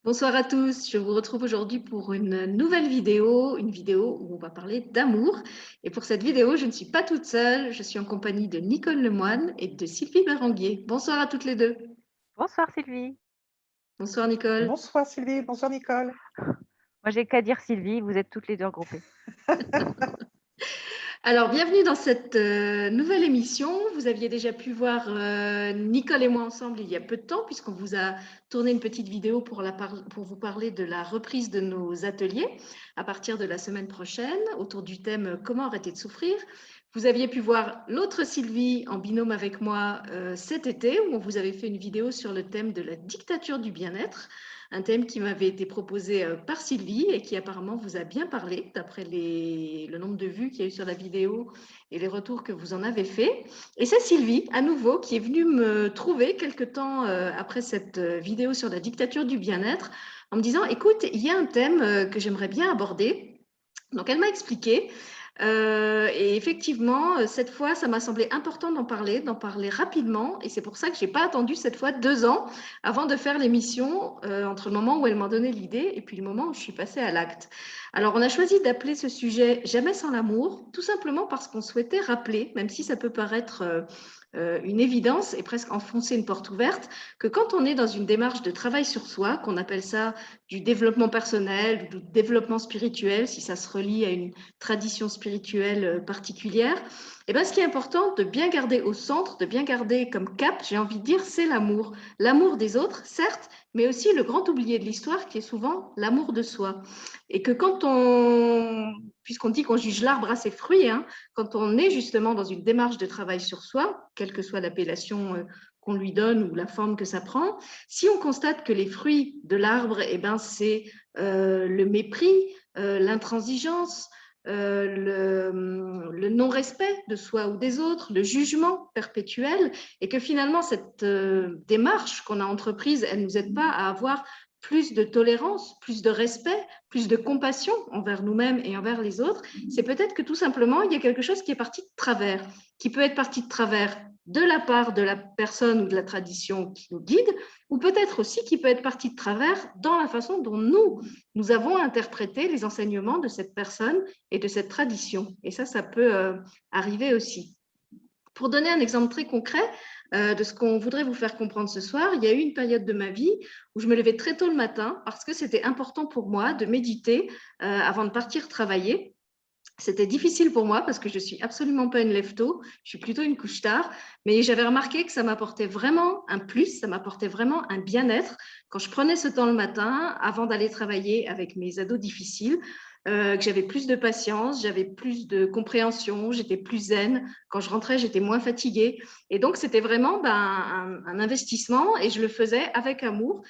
Bonsoir à tous, je vous retrouve aujourd'hui pour une nouvelle vidéo, une vidéo où on va parler d'amour. Et pour cette vidéo, je ne suis pas toute seule, je suis en compagnie de Nicole Lemoine et de Sylvie Berenguer. Bonsoir à toutes les deux. Bonsoir Sylvie. Bonsoir Nicole. Bonsoir Sylvie, bonsoir Nicole. Moi j'ai qu'à dire Sylvie, vous êtes toutes les 2 regroupées. Alors, bienvenue dans cette nouvelle émission. Vous aviez déjà pu voir Nicole et moi ensemble il y a peu de temps, puisqu'on vous a tourné une petite vidéo pour vous parler de la reprise de nos ateliers à partir de la semaine prochaine, autour du thème Comment arrêter de souffrir. Vous aviez pu voir l'autre Sylvie en binôme avec moi cet été, où on vous avait fait une vidéo sur le thème de la dictature du bien-être, un thème qui m'avait été proposé par Sylvie et qui apparemment vous a bien parlé, d'après le nombre de vues qu'il y a eu sur la vidéo et les retours que vous en avez fait. Et c'est Sylvie, à nouveau, qui est venue me trouver quelque temps après cette vidéo sur la dictature du bien-être, en me disant, écoute, il y a un thème que j'aimerais bien aborder. Donc, elle m'a expliqué. Et effectivement, cette fois, ça m'a semblé important d'en parler rapidement. Et c'est pour ça que je n'ai pas attendu cette fois 2 ans avant de faire l'émission, entre le moment où elle m'a donné l'idée et puis le moment où je suis passée à l'acte. Alors, on a choisi d'appeler ce sujet Jamais sans l'amour, tout simplement parce qu'on souhaitait rappeler, même si ça peut paraître une évidence et presque enfoncer une porte ouverte, que quand on est dans une démarche de travail sur soi, qu'on appelle ça du développement personnel ou du développement spirituel, si ça se relie à une tradition spirituelle particulière, et ben, ce qui est important de bien garder au centre, de bien garder comme cap, j'ai envie de dire, c'est l'amour. L'amour des autres, certes, mais aussi le grand oublié de l'histoire qui est souvent l'amour de soi. Et que puisqu'on dit qu'on juge l'arbre à ses fruits, hein, quand on est justement dans une démarche de travail sur soi, quelle que soit l'appellation qu'on lui donne ou la forme que ça prend, si on constate que les fruits de l'arbre, eh ben, c'est le mépris, l'intransigeance, le non-respect de soi ou des autres, le jugement perpétuel, et que finalement cette démarche qu'on a entreprise, elle ne nous aide pas à avoir plus de tolérance, plus de respect, plus de compassion envers nous-mêmes et envers les autres, c'est peut-être que tout simplement, il y a quelque chose qui est parti de travers, qui peut être parti de travers de la part de la personne ou de la tradition qui nous guide, ou peut-être aussi qui peut être parti de travers dans la façon dont nous avons interprété les enseignements de cette personne et de cette tradition. Et ça peut arriver aussi. Pour donner un exemple très concret de ce qu'on voudrait vous faire comprendre ce soir, il y a eu une période de ma vie où je me levais très tôt le matin parce que c'était important pour moi de méditer avant de partir travailler. C'était difficile pour moi parce que je ne suis absolument pas une lève-tôt, je suis plutôt une couche-tard, mais j'avais remarqué que ça m'apportait vraiment un plus, ça m'apportait vraiment un bien-être quand je prenais ce temps le matin avant d'aller travailler avec mes ados difficiles, que j'avais plus de patience, j'avais plus de compréhension, j'étais plus zen. Quand je rentrais, j'étais moins fatiguée. Et donc, c'était vraiment un investissement et je le faisais avec amour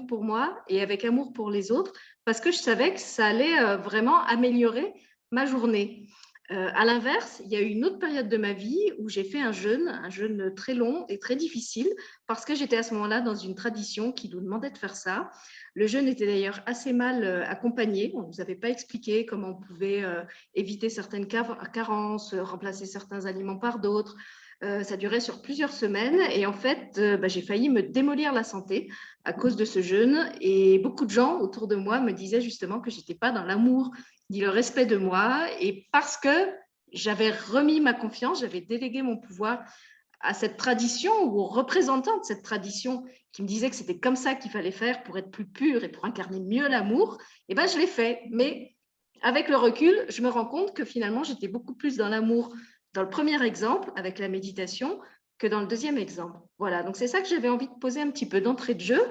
pour moi et avec amour pour les autres, parce que je savais que ça allait vraiment améliorer ma journée. À l'inverse, il y a eu une autre période de ma vie où j'ai fait un jeûne très long et très difficile, parce que j'étais à ce moment-là dans une tradition qui nous demandait de faire ça. Le jeûne était d'ailleurs assez mal accompagné. On ne nous avait pas expliqué comment on pouvait éviter certaines carences, remplacer certains aliments par d'autres. Ça durait sur plusieurs semaines et en fait, j'ai failli me démolir la santé à cause de ce jeûne. Et beaucoup de gens autour de moi me disaient justement que j'étais pas dans l'amour ni le respect de moi. Et parce que j'avais remis ma confiance, j'avais délégué mon pouvoir à cette tradition ou aux représentants de cette tradition qui me disaient que c'était comme ça qu'il fallait faire pour être plus pur et pour incarner mieux l'amour, et ben je l'ai fait. Mais avec le recul, je me rends compte que finalement, j'étais beaucoup plus dans l'amour dans le premier exemple, avec la méditation, que dans le deuxième exemple. Voilà, donc c'est ça que j'avais envie de poser un petit peu d'entrée de jeu.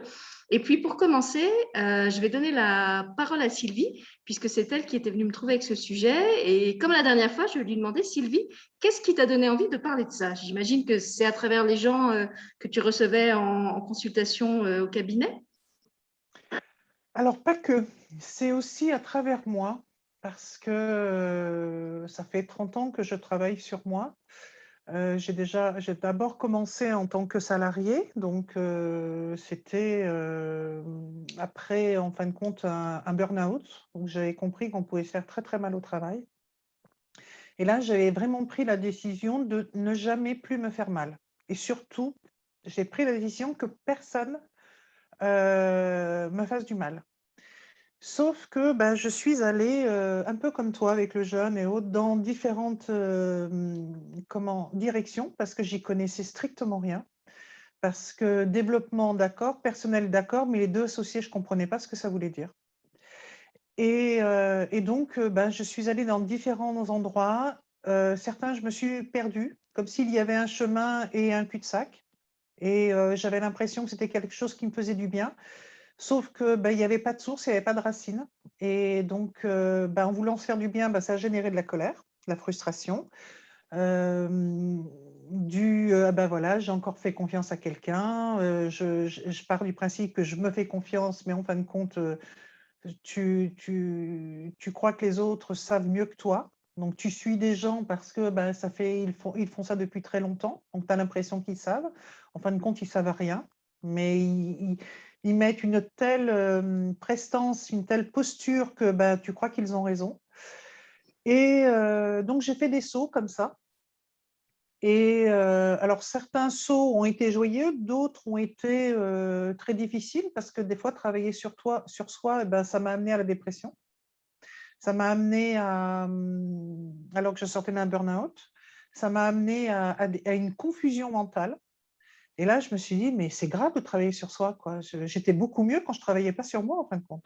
Et puis pour commencer, je vais donner la parole à Sylvie, puisque c'est elle qui était venue me trouver avec ce sujet. Et comme la dernière fois, je vais lui demander, Sylvie, qu'est-ce qui t'a donné envie de parler de ça? J'imagine que c'est à travers les gens que tu recevais en consultation au cabinet. Alors pas que, c'est aussi à travers moi, parce que ça fait 30 ans que je travaille sur moi. J'ai d'abord commencé en tant que salariée, donc c'était après, en fin de compte, un burn-out. Donc j'avais compris qu'on pouvait se faire très très mal au travail. Et là, j'avais vraiment pris la décision de ne jamais plus me faire mal. Et surtout, j'ai pris la décision que personne me fasse du mal. Sauf que ben, je suis allée, un peu comme toi avec le jeûne et autres, dans différentes directions, parce que j'y connaissais strictement rien. Parce que développement, d'accord, personnel, d'accord, mais les deux associés, je ne comprenais pas ce que ça voulait dire. Et donc, ben, je suis allée dans différents endroits. Certains, je me suis perdue, comme s'il y avait un chemin et un cul-de-sac. Et j'avais l'impression que c'était quelque chose qui me faisait du bien. Sauf que ben, il n'y avait pas de source, il n'y avait pas de racine. Et donc, ben, en voulant se faire du bien, ben, ça a généré de la colère, de la frustration. Ben voilà, j'ai encore fait confiance à quelqu'un. Je pars du principe que je me fais confiance, mais en fin de compte, tu crois que les autres savent mieux que toi. Donc, tu suis des gens parce que ben, ils font ça depuis très longtemps. Donc, tu as l'impression qu'ils savent. En fin de compte, ils ne savent rien. Mais ils mettent une telle prestance, une telle posture que ben, tu crois qu'ils ont raison. Et donc, j'ai fait des sauts comme ça. Et alors, certains sauts ont été joyeux, d'autres ont été très difficiles parce que des fois, travailler sur soi, eh ben, ça m'a amené à la dépression. Ça m'a amené alors que je sortais d'un burn-out, ça m'a amené à une confusion mentale. Et là, je me suis dit, mais c'est grave de travailler sur soi, quoi. J'étais beaucoup mieux quand je ne travaillais pas sur moi, en fin de compte.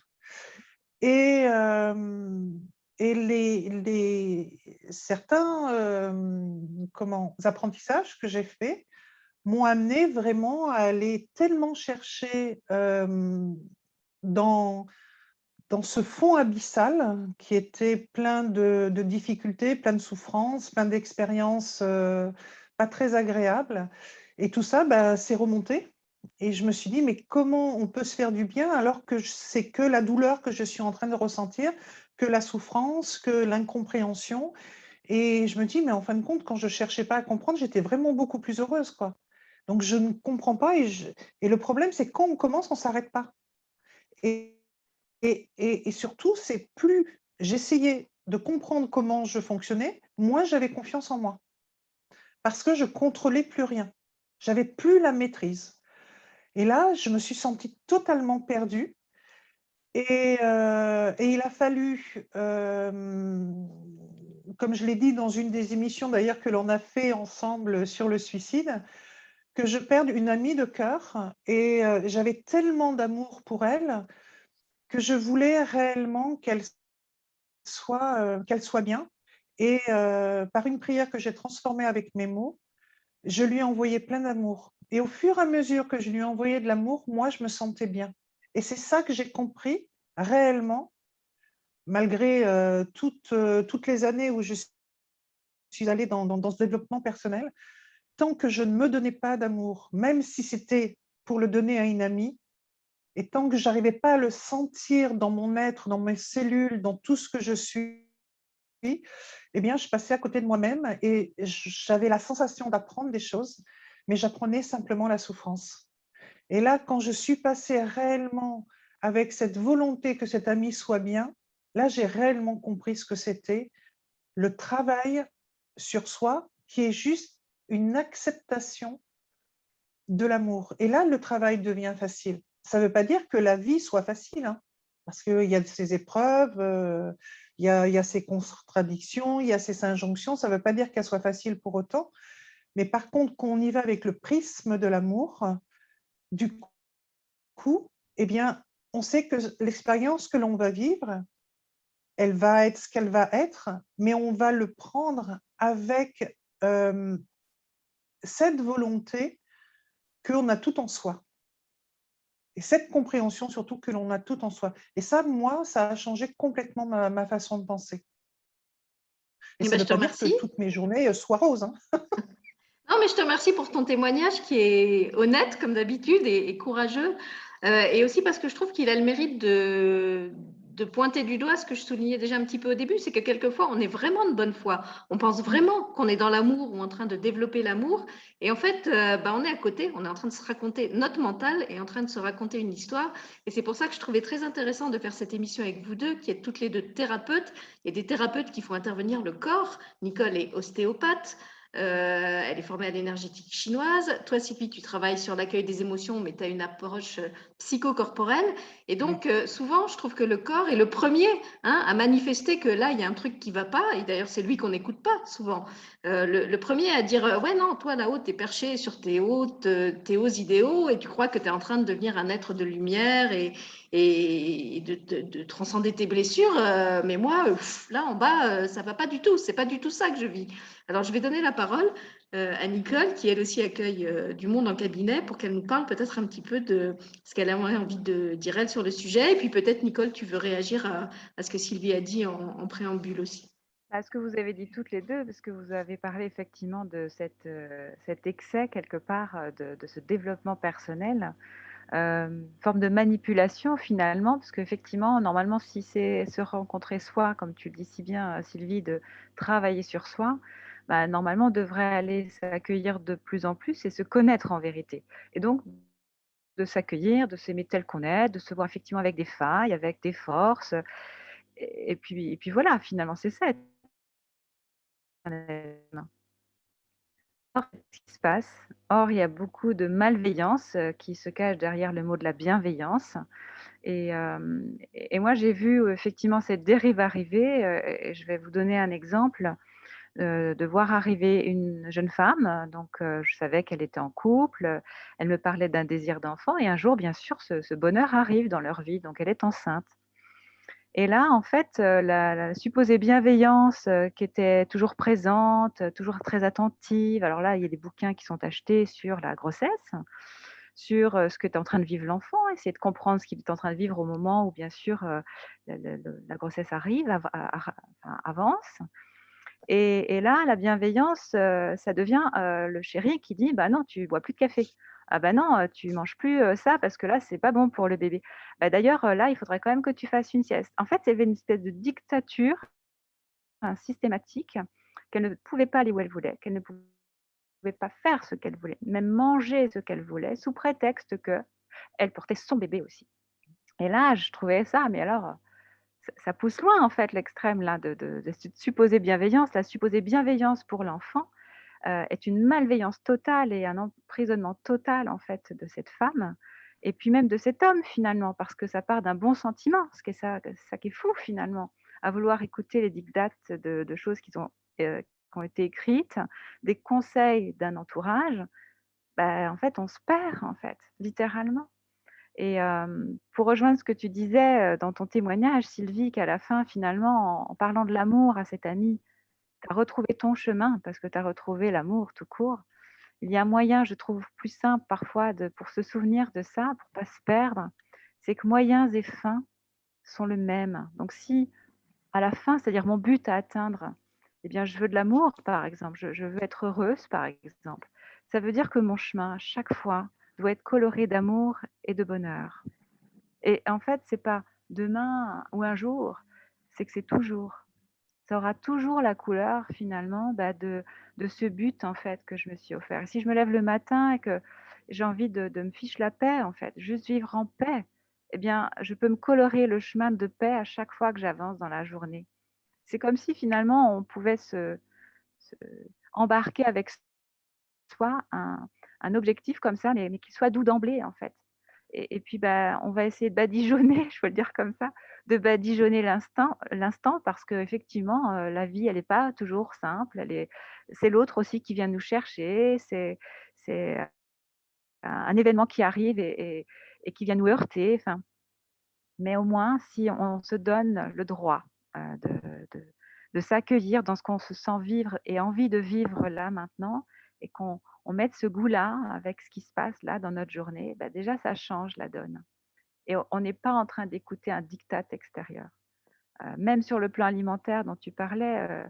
Et, certains apprentissages que j'ai faits m'ont amené vraiment à aller tellement chercher dans ce fond abyssal qui était plein de difficultés, plein de souffrances, plein d'expériences pas très agréables. Et tout ça, bah, c'est remonté. Et je me suis dit, mais comment on peut se faire du bien alors que c'est que la douleur que je suis en train de ressentir, que la souffrance, que l'incompréhension. Et je me dis, mais en fin de compte, quand je ne cherchais pas à comprendre, j'étais vraiment beaucoup plus heureuse, quoi. Donc, je ne comprends pas. Et le problème, c'est quand on commence, on ne s'arrête pas. Et surtout, c'est plus j'essayais de comprendre comment je fonctionnais, moins j'avais confiance en moi. Parce que je contrôlais plus rien. J'avais plus la maîtrise. Et là, je me suis sentie totalement perdue. Et il a fallu, comme je l'ai dit dans une des émissions d'ailleurs que l'on a fait ensemble sur le suicide, que je perde une amie de cœur. Et j'avais tellement d'amour pour elle que je voulais réellement qu'elle soit bien. Et par une prière que j'ai transformée avec mes mots, je lui ai envoyé plein d'amour. Et au fur et à mesure que je lui envoyais de l'amour, moi, je me sentais bien. Et c'est ça que j'ai compris réellement, malgré toutes les années où je suis allée dans ce développement personnel. Tant que je ne me donnais pas d'amour, même si c'était pour le donner à une amie, et tant que je n'arrivais pas à le sentir dans mon être, dans mes cellules, dans tout ce que je suis, eh bien, je passais à côté de moi-même et j'avais la sensation d'apprendre des choses, mais j'apprenais simplement la souffrance. Et là, quand je suis passée réellement avec cette volonté que cet ami soit bien, là, j'ai réellement compris ce que c'était le travail sur soi, qui est juste une acceptation de l'amour. Et là, le travail devient facile. Ça ne veut pas dire que la vie soit facile, hein, parce qu'il y a ces épreuves, il y a ces contradictions, il y a ces injonctions. Ça ne veut pas dire qu'elle soit facile pour autant. Mais par contre, quand on y va avec le prisme de l'amour, du coup, eh bien, on sait que l'expérience que l'on va vivre, elle va être ce qu'elle va être, mais on va le prendre avec cette volonté qu'on a tout en soi. Et cette compréhension surtout que l'on a tout en soi. Et ça, moi, ça a changé complètement ma façon de penser. Et Eh ça ben, ne je veut te pas dire que remercie. toutes mes journées soient roses, hein. Non, mais je te remercie pour ton témoignage qui est honnête, comme d'habitude, et courageux. Et aussi parce que je trouve qu'il a le mérite de pointer du doigt ce que je soulignais déjà un petit peu au début, c'est que quelquefois, on est vraiment de bonne foi. On pense vraiment qu'on est dans l'amour ou en train de développer l'amour. Et en fait, on est à côté, on est en train de se raconter, notre mental est en train de se raconter une histoire. Et c'est pour ça que je trouvais très intéressant de faire cette émission avec vous deux, qui êtes toutes les deux thérapeutes. Il y a des thérapeutes qui font intervenir le corps. Nicole est ostéopathe. Elle est formée à l'énergétique chinoise. Toi, Sylvie, tu travailles sur l'accueil des émotions, mais tu as une approche psychocorporelle. Et donc, souvent, je trouve que le corps est le premier à manifester que là, il y a un truc qui ne va pas. Et d'ailleurs, c'est lui qu'on n'écoute pas souvent. Le premier à dire ouais, non, toi là-haut, tu es perché sur tes hauts idéaux et tu crois que tu es en train de devenir un être de lumière et de transcender tes blessures. Mais moi, là en bas, ça ne va pas du tout. C'est pas du tout ça que je vis. Alors, je vais donner la parole à Nicole, qui elle aussi accueille du monde en cabinet, pour qu'elle nous parle peut-être un petit peu de ce qu'elle a envie de dire elle sur le sujet. Et puis peut-être, Nicole, tu veux réagir à ce que Sylvie a dit en préambule aussi. Ce que vous avez dit toutes les deux, parce que vous avez parlé effectivement de cet excès quelque part de ce développement personnel, forme de manipulation finalement, parce qu'effectivement, normalement, si c'est se rencontrer soi, comme tu le dis si bien Sylvie, de travailler sur soi, bah, normalement, on devrait aller s'accueillir de plus en plus et se connaître en vérité. Et donc, de s'accueillir, de s'aimer tel qu'on est, de se voir effectivement avec des failles, avec des forces. Et puis voilà, finalement, c'est ça. Or, qu'est-ce qui se passe? Or, il y a beaucoup de malveillance qui se cache derrière le mot de la bienveillance. Et moi, j'ai vu effectivement cette dérive arriver. Et je vais vous donner un exemple de voir arriver une jeune femme. Donc, je savais qu'elle était en couple. Elle me parlait d'un désir d'enfant. Et un jour, bien sûr, ce bonheur arrive dans leur vie. Donc, elle est enceinte. Et là, en fait, la supposée bienveillance qui était toujours présente, toujours très attentive. Alors là, il y a des bouquins qui sont achetés sur la grossesse, sur ce que est en train de vivre l'enfant, essayer de comprendre ce qu'il est en train de vivre au moment où, bien sûr, la grossesse arrive, avance. Et là, la bienveillance, ça devient le chéri qui dit: «Bah non, tu bois plus de café. Ah bah non, tu manges plus, ça parce que là, c'est pas bon pour le bébé. Bah d'ailleurs, là, il faudrait quand même que tu fasses une sieste». En fait, il y avait une espèce de dictature, systématique, qu'elle ne pouvait pas aller où elle voulait, qu'elle ne pouvait pas faire ce qu'elle voulait, même manger ce qu'elle voulait, sous prétexte qu'elle portait son bébé aussi. Et là, je trouvais ça, mais alors, ça pousse loin en fait l'extrême là de cette supposée bienveillance. La supposée bienveillance pour l'enfant, est une malveillance totale et un emprisonnement total en fait de cette femme et puis même de cet homme finalement, parce que ça part d'un bon sentiment, ce qui est ça qui est fou finalement, à vouloir écouter les diktats de choses qui ont été écrites, des conseils d'un entourage. Bah, en fait, on se perd en fait, littéralement. Et pour rejoindre ce que tu disais, dans ton témoignage Sylvie, qu'à la fin finalement en parlant de l'amour à cette amie, tu as retrouvé ton chemin parce que tu as retrouvé l'amour tout court. Il y a un moyen, je trouve plus simple parfois pour se souvenir de ça, pour pas se perdre, c'est que moyens et fins sont le même. Donc si à la fin, c'est-à-dire mon but à atteindre, eh bien je veux de l'amour par exemple, je veux être heureuse par exemple, ça veut dire que mon chemin, chaque fois, doit être coloré d'amour et de bonheur. Et en fait, c'est pas demain ou un jour, c'est que c'est toujours. Ça aura toujours la couleur finalement, bah, de ce but en fait que je me suis offert. Et si je me lève le matin et que j'ai envie de me fiche la paix en fait, juste vivre en paix, eh bien, je peux me colorer le chemin de paix à chaque fois que j'avance dans la journée. C'est comme si finalement on pouvait se embarquer avec soi un objectif comme ça, mais qui soit doux d'emblée en fait. Et puis, bah, on va essayer de badigeonner, je peux le dire comme ça, de badigeonner l'instant parce qu'effectivement, la vie, elle est pas toujours simple. C'est l'autre aussi qui vient nous chercher, c'est un événement qui arrive et qui vient nous heurter, enfin, mais au moins si on se donne le droit, de s'accueillir dans ce qu'on se sent vivre et envie de vivre là, maintenant et qu'on mette ce goût-là avec ce qui se passe là dans notre journée, bah, déjà ça change la donne. Et on n'est pas en train d'écouter un diktat extérieur. Même sur le plan alimentaire dont tu parlais,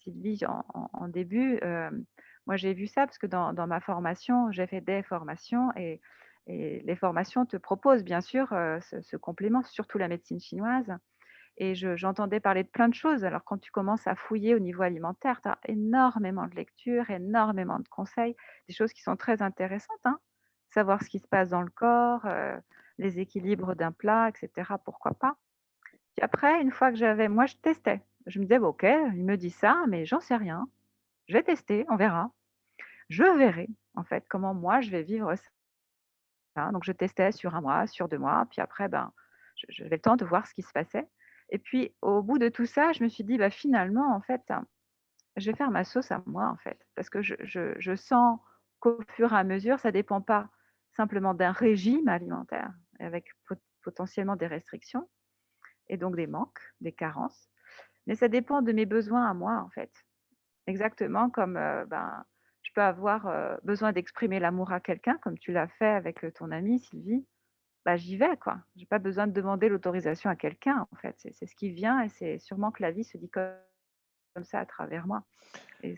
Sylvie, en début, moi j'ai vu ça parce que dans ma formation, j'ai fait des formations et les formations te proposent bien sûr ce complément, surtout la médecine chinoise. Et j'entendais parler de plein de choses. Alors quand tu commences à fouiller au niveau alimentaire, tu as énormément de lectures, énormément de conseils, des choses qui sont très intéressantes, hein. Savoir ce qui se passe dans le corps, les équilibres d'un plat, et cetera, pourquoi pas. Puis après, une fois que moi je testais. Je me disais: «Bah, OK, il me dit ça, mais j'en sais rien». Je vais tester, on verra. Je verrai, en fait, comment moi je vais vivre ça. Donc je testais sur 1 mois, sur 2 mois, puis après, ben, j'avais le temps de voir ce qui se passait et puis au bout de tout ça, je me suis dit: «Bah, finalement, en fait, je vais faire ma sauce à moi, en fait». Parce que je sens qu'au fur et à mesure, ça dépend pas simplement d'un régime alimentaire avec potentiellement des restrictions et donc des manques, des carences, mais ça dépend de mes besoins à moi, en fait. Exactement comme, ben, je peux avoir, besoin d'exprimer l'amour à quelqu'un comme tu l'as fait avec, ton amie Sylvie, bah, j'y vais quoi. J'ai pas besoin de demander l'autorisation à quelqu'un en fait. C'est ce qui vient et c'est sûrement que la vie se dit comme ça à travers moi et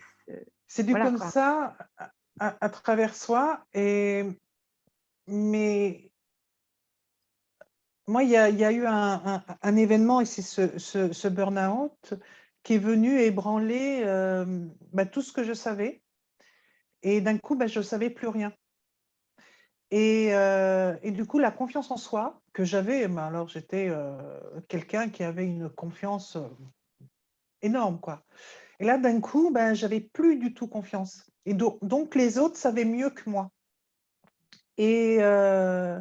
C'est du voilà comme quoi. ça à travers soi. Mais moi, il y a eu un événement et c'est ce burn-out qui est venu ébranler bah, tout ce que je savais. Et d'un coup, bah, je ne savais plus rien. Et du coup, la confiance en soi que j'avais, bah, alors j'étais quelqu'un qui avait une confiance énorme, quoi. Et là, d'un coup, ben, j'avais plus du tout confiance. Et donc, les autres savaient mieux que moi. Et, euh,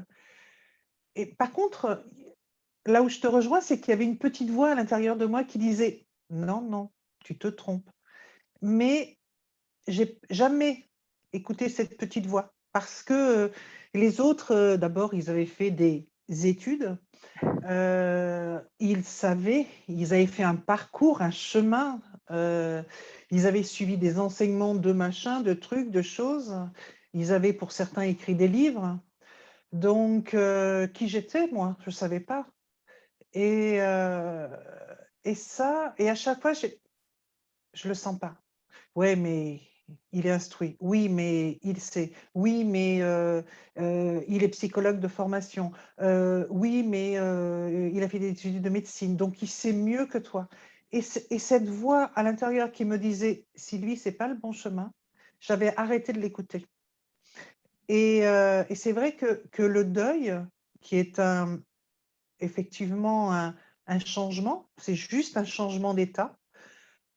et par contre, là où je te rejoins, c'est qu'il y avait une petite voix à l'intérieur de moi qui disait, non, non, tu te trompes. Mais j'ai jamais écouté cette petite voix parce que les autres, d'abord, ils avaient fait des études, ils savaient, ils avaient fait un parcours, un chemin, ils avaient suivi des enseignements de machin, de trucs, de choses. Ils avaient pour certains écrit des livres. Donc, qui j'étais, moi? Je ne savais pas. Et, euh, et ça, et à chaque fois, je ne le sens pas. Ouais, mais il est instruit. Oui, mais il sait. Oui, mais il est psychologue de formation. Oui, mais il a fait des études de médecine, donc il sait mieux que toi. Et cette voix à l'intérieur qui me disait, Sylvie, c'est pas le bon chemin, j'avais arrêté de l'écouter. Et c'est vrai que le deuil, qui est effectivement un changement, c'est juste un changement d'état,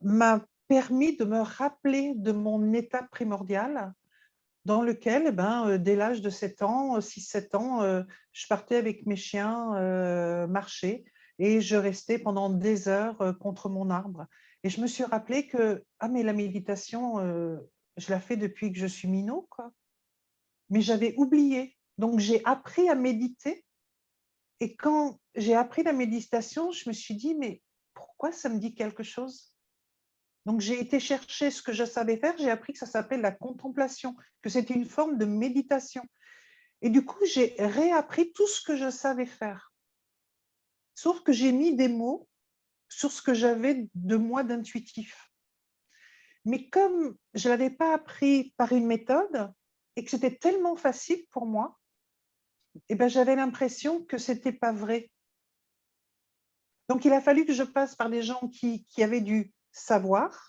m'a permis de me rappeler de mon état primordial dans lequel, eh ben, dès l'âge de 7 ans, 6-7 ans, je partais avec mes chiens marcher et je restais pendant des heures contre mon arbre. Et je me suis rappelé que, ah mais la méditation, je la fais depuis que je suis minot, quoi. Mais j'avais oublié. Donc j'ai appris à méditer. Et quand j'ai appris la méditation, je me suis dit, mais pourquoi ça me dit quelque chose? Donc, j'ai été chercher ce que je savais faire. J'ai appris que ça s'appelle la contemplation, que c'était une forme de méditation. Et du coup, j'ai réappris tout ce que je savais faire. Sauf que j'ai mis des mots sur ce que j'avais de moi d'intuitif. Mais comme je ne l'avais pas appris par une méthode et que c'était tellement facile pour moi, eh ben, j'avais l'impression que ce n'était pas vrai. Donc, il a fallu que je passe par des gens qui avaient du savoir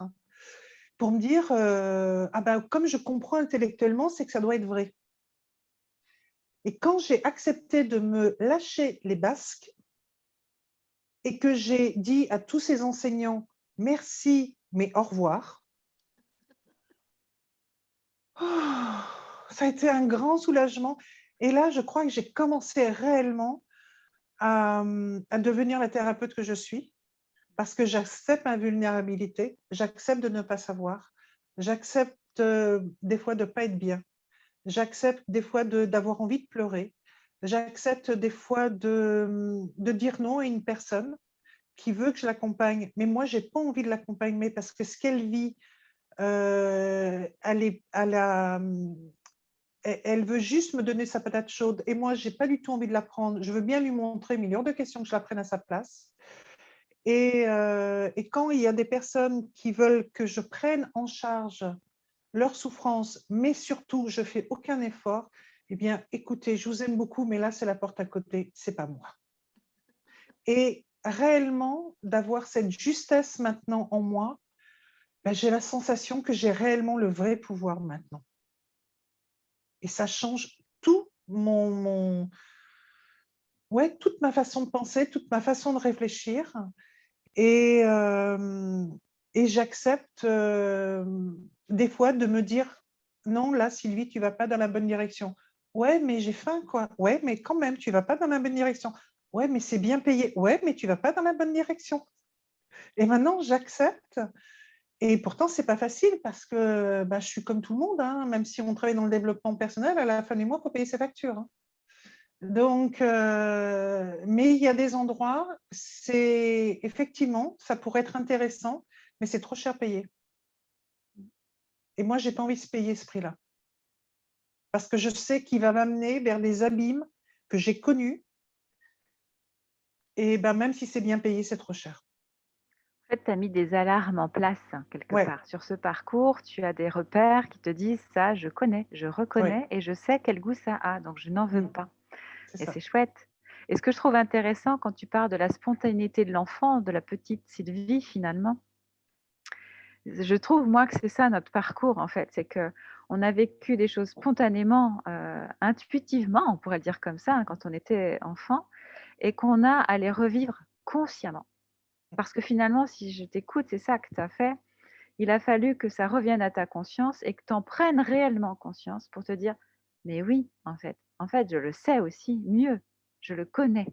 pour me dire ah ben, comme je comprends intellectuellement, c'est que ça doit être vrai. Et quand j'ai accepté de me lâcher les basques et que j'ai dit à tous ces enseignants merci, mais au revoir, oh, ça a été un grand soulagement. Et là, je crois que j'ai commencé réellement à devenir la thérapeute que je suis parce que j'accepte ma vulnérabilité, j'accepte de ne pas savoir, j'accepte des fois de ne pas être bien. J'accepte des fois d'avoir envie de pleurer. J'accepte des fois de dire non à une personne qui veut que je l'accompagne. Mais moi, je n'ai pas envie de l'accompagner parce que ce qu'elle vit, elle veut juste me donner sa patate chaude. Et moi, je n'ai pas du tout envie de la prendre. Je veux bien lui montrer, mais il est hors de question que je la prenne à sa place. Et quand il y a des personnes qui veulent que je prenne en charge leur souffrance, mais surtout, je ne fais aucun effort, eh bien, écoutez, je vous aime beaucoup, mais là, c'est la porte à côté, c'est pas moi. Et réellement, d'avoir cette justesse maintenant en moi, ben, j'ai la sensation que j'ai réellement le vrai pouvoir maintenant. Et ça change tout ouais, toute ma façon de penser, toute ma façon de réfléchir. Et, euh, et j'accepte des fois de me dire, non, là, Sylvie, tu vas pas dans la bonne direction. Ouais, mais j'ai faim, quoi. Ouais, mais quand même, tu vas pas dans la bonne direction. Ouais, mais c'est bien payé. Ouais, mais tu vas pas dans la bonne direction. Et maintenant, j'accepte. Et pourtant, c'est pas facile parce que je suis comme tout le monde, hein, même si on travaille dans le développement personnel, à la fin du mois, il faut payer ses factures. Hein. Donc, mais il y a des endroits, c'est effectivement, ça pourrait être intéressant, mais c'est trop cher payé. Et moi, j'ai pas envie de se payer ce prix-là. Parce que je sais qu'il va m'amener vers des abîmes que j'ai connus. Et même si c'est bien payé, c'est trop cher. En fait, tu as mis des alarmes en place quelque Ouais, part. Sur ce parcours, tu as des repères qui te disent ça, je connais, je ouais, reconnais et je sais quel goût ça a, donc je n'en veux pas. c'est Et ça. c'est chouette. Et ce que je trouve intéressant quand tu parles de la spontanéité de l'enfant, de la petite Sylvie finalement, je trouve moi que c'est ça notre parcours en fait, c'est que on a vécu des choses spontanément, intuitivement, on pourrait le dire comme ça, hein, quand on était enfant, et qu'on a à les revivre consciemment. Parce que finalement, si je t'écoute, c'est ça que tu as fait. Il a fallu que ça revienne à ta conscience et que tu en prennes réellement conscience pour te dire, mais oui, en fait, je le sais aussi mieux, je le connais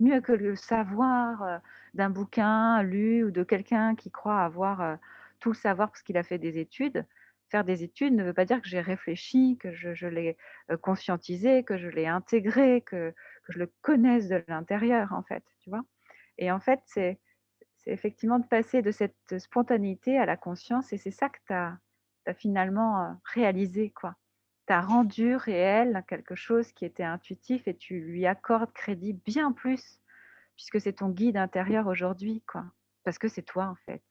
mieux que le savoir d'un bouquin lu ou de quelqu'un qui croit avoir tout le savoir parce qu'il a fait des études. Faire des études ne veut pas dire que j'ai réfléchi, que je l'ai conscientisé, que je l'ai intégré, que je le connaisse de l'intérieur, en fait, tu vois. Et en fait, c'est effectivement de passer de cette spontanéité à la conscience et c'est ça que tu as finalement réalisé, quoi. Tu as rendu réel quelque chose qui était intuitif et tu lui accordes crédit bien plus puisque c'est ton guide intérieur aujourd'hui, quoi. Parce que c'est toi, en fait.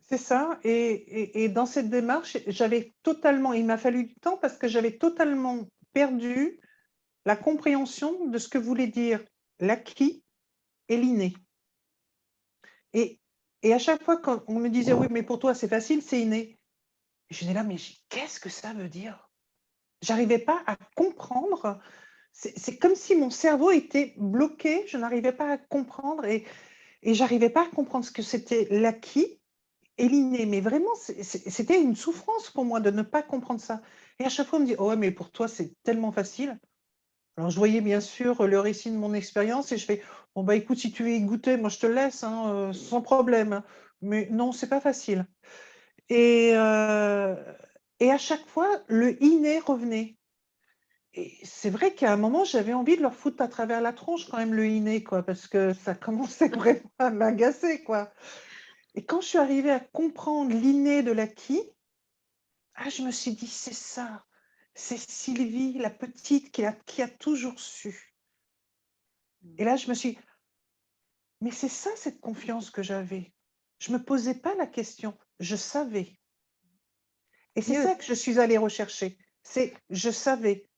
C'est ça. Et dans cette démarche, il m'a fallu du temps parce que j'avais totalement perdu la compréhension de ce que voulait dire l'acquis et l'inné. Et, et à chaque fois, quand on me disait, oui, mais pour toi, c'est facile, c'est inné. Je disais là, mais qu'est-ce que ça veut dire? J'arrivais pas à comprendre. C'est comme si mon cerveau était bloqué, je n'arrivais pas à comprendre et j'arrivais pas à comprendre ce que c'était l'acquis et l'inné. Mais vraiment, c'était une souffrance pour moi de ne pas comprendre ça. Et à chaque fois, on me dit, oh ouais, mais pour toi, c'est tellement facile. Alors, je voyais bien sûr le récit de mon expérience et je fais, bon, bah écoute, si tu veux y goûter, moi je te laisse, hein, sans problème. Hein. Mais non, c'est pas facile. Et, euh, et à chaque fois, le inné revenait. Et c'est vrai qu'à un moment, j'avais envie de leur foutre à travers la tronche quand même le inné, quoi, parce que ça commençait vraiment à m'agacer, quoi. Et quand je suis arrivée à comprendre l'inné de l'acquis, je me suis dit, c'est ça. C'est Sylvie, la petite, qui a toujours su. Et là, je me suis dit, mais c'est ça, cette confiance que j'avais. Je ne me posais pas la question, je savais. Et c'est Mieux ça que je suis allée rechercher. C'est je savais.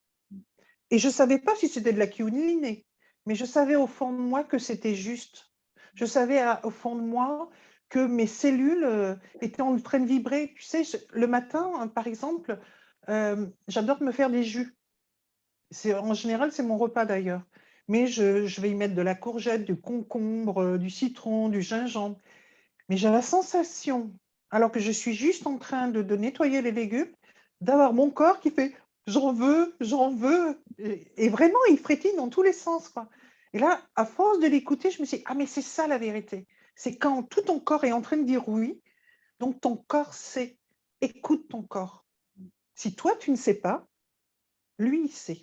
Et je ne savais pas si c'était de l'acquis ou de l'inné, mais je savais au fond de moi que c'était juste. Je savais au fond de moi que mes cellules étaient en train de vibrer. Tu sais, le matin, hein, par exemple, j'adore me faire des jus. En général, c'est mon repas d'ailleurs. Mais je vais y mettre de la courgette, du concombre, du citron, du gingembre. Mais j'ai la sensation, alors que je suis juste en train de nettoyer les légumes, d'avoir mon corps qui fait j'en veux, j'en veux. Et vraiment, il frétille dans tous les sens, quoi. Et là, à force de l'écouter, je me suis dit, ah, mais c'est ça la vérité. C'est quand tout ton corps est en train de dire oui, donc ton corps sait. Écoute ton corps. Si toi, tu ne sais pas, lui, il sait.